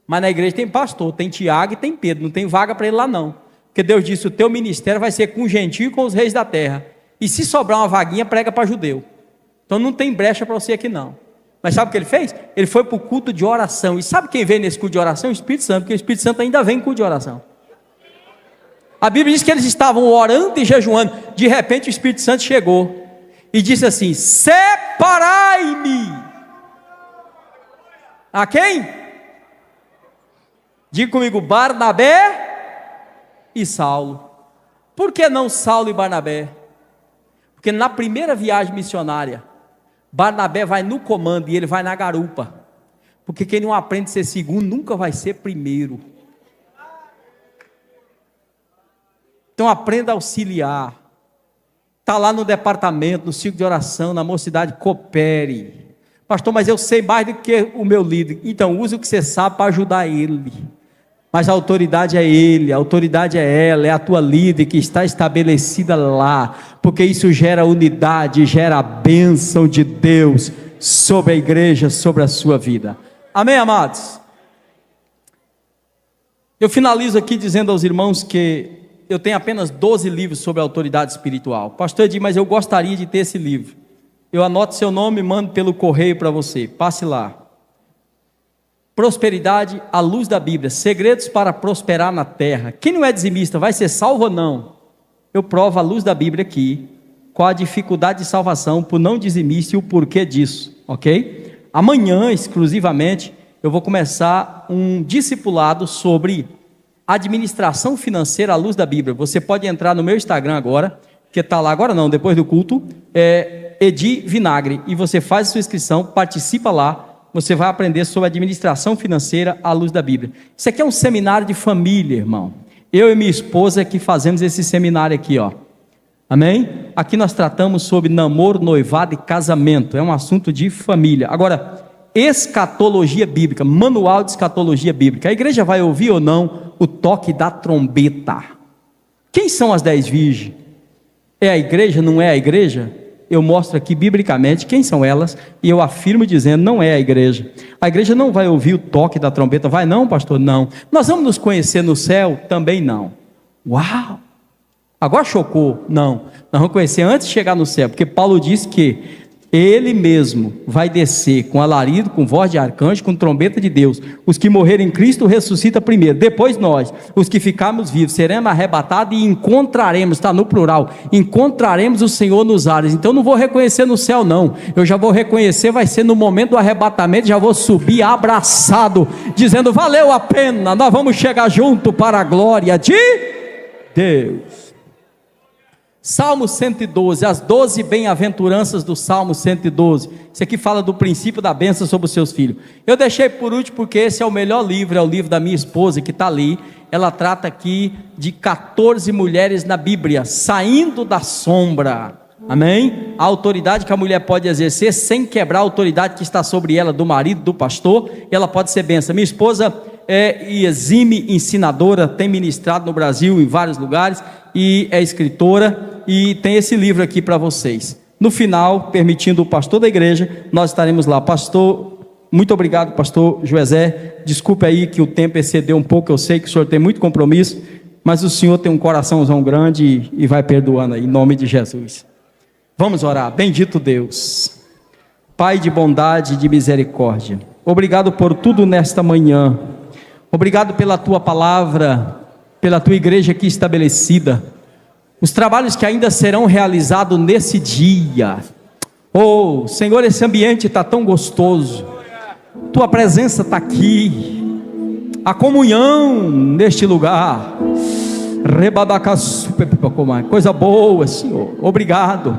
mas na igreja tem pastor, tem Tiago e tem Pedro, não tem vaga para ele lá não, porque Deus disse: o teu ministério vai ser com o gentio e com os reis da terra, e se sobrar uma vaguinha, prega para judeu, então não tem brecha para você aqui não. Mas sabe o que ele fez? Ele foi para o culto de oração, e sabe quem vem nesse culto de oração? O Espírito Santo, porque o Espírito Santo ainda vem em culto de oração. A Bíblia diz que eles estavam orando e jejuando, de repente o Espírito Santo chegou, e disse assim: separai-me. A quem? Diga comigo: Barnabé e Saulo. Por que não Saulo e Barnabé? Porque na primeira viagem missionária, Barnabé vai no comando e ele vai na garupa, porque quem não aprende a ser segundo, nunca vai ser primeiro. Então aprenda a auxiliar, está lá no departamento, no ciclo de oração, na mocidade, coopere. Pastor, mas eu sei mais do que o meu líder. Então use o que você sabe para ajudar ele, mas a autoridade é ele, a autoridade é ela, é a tua líder que está estabelecida lá, porque isso gera unidade, gera a bênção de Deus sobre a igreja, sobre a sua vida. Amém, amados? Eu finalizo aqui dizendo aos irmãos que eu tenho apenas 12 livros sobre autoridade espiritual. Pastor Edi, mas eu gostaria de ter esse livro. Eu anoto seu nome e mando pelo correio para você, passe lá. Prosperidade à luz da Bíblia, segredos para prosperar na terra. Quem não é dizimista vai ser salvo ou não? Eu provo à luz da Bíblia aqui, qual a dificuldade de salvação por não dizimista e o porquê disso, ok? Amanhã, exclusivamente, eu vou começar um discipulado sobre administração financeira à luz da Bíblia. Você pode entrar no meu Instagram agora, que está lá agora não, depois do culto, Edi Vinagre, e você faz a sua inscrição, participa lá, você vai aprender sobre administração financeira à luz da Bíblia. Isso aqui é um seminário de família, irmão. Eu e minha esposa que fazemos esse seminário aqui, amém? Aqui nós tratamos sobre namoro, noivado e casamento, é um assunto de família. Agora, escatologia bíblica, manual de escatologia bíblica. A igreja vai ouvir ou não o toque da trombeta? Quem são as 10 virgens? É a igreja, não é a igreja? Eu mostro aqui biblicamente quem são elas, e eu afirmo dizendo, não é a igreja. A igreja não vai ouvir o toque da trombeta. Vai não, pastor? Não. Nós vamos nos conhecer no céu? Também não. Uau! Agora chocou? Não. Nós vamos conhecer antes de chegar no céu, porque Paulo disse que Ele mesmo vai descer com alarido, com voz de arcanjo, com trombeta de Deus. Os que morrerem em Cristo ressuscita primeiro, depois nós, os que ficarmos vivos, seremos arrebatados e encontraremos, está no plural, encontraremos o Senhor nos ares. Então não vou reconhecer no céu não, eu já vou reconhecer, vai ser no momento do arrebatamento, já vou subir abraçado, dizendo, valeu a pena, nós vamos chegar junto para a glória de Deus. Salmo 112, as 12 bem-aventuranças do Salmo 112. Isso aqui fala do princípio da bênção sobre os seus filhos. Eu deixei por último porque esse é o melhor livro, é o livro da minha esposa que está ali. Ela trata aqui de 14 mulheres na Bíblia, saindo da sombra. Amém? A autoridade que a mulher pode exercer sem quebrar a autoridade que está sobre ela, do marido, do pastor, ela pode ser bênção. Minha esposa é exime ensinadora, tem ministrado no Brasil em vários lugares, e é escritora, e tem esse livro aqui para vocês. No final, permitindo o pastor da igreja, nós estaremos lá. Pastor, muito obrigado, pastor Joesé, desculpe aí que o tempo excedeu um pouco, eu sei que o senhor tem muito compromisso, mas o senhor tem um coraçãozão grande e vai perdoando aí, em nome de Jesus. Vamos orar. Bendito Deus, Pai de bondade e de misericórdia, obrigado por tudo nesta manhã, obrigado pela tua palavra, pela tua igreja aqui estabelecida, os trabalhos que ainda serão realizados nesse dia. Oh Senhor, esse ambiente está tão gostoso, tua presença está aqui, a comunhão neste lugar, coisa boa, Senhor. Obrigado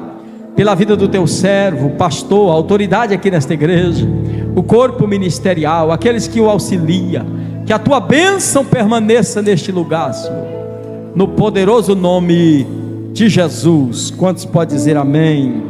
pela vida do teu servo, pastor, a autoridade aqui nesta igreja, o corpo ministerial, aqueles que o auxiliam. Que a tua bênção permaneça neste lugar, Senhor, no poderoso nome de Jesus. Quantos podem dizer amém?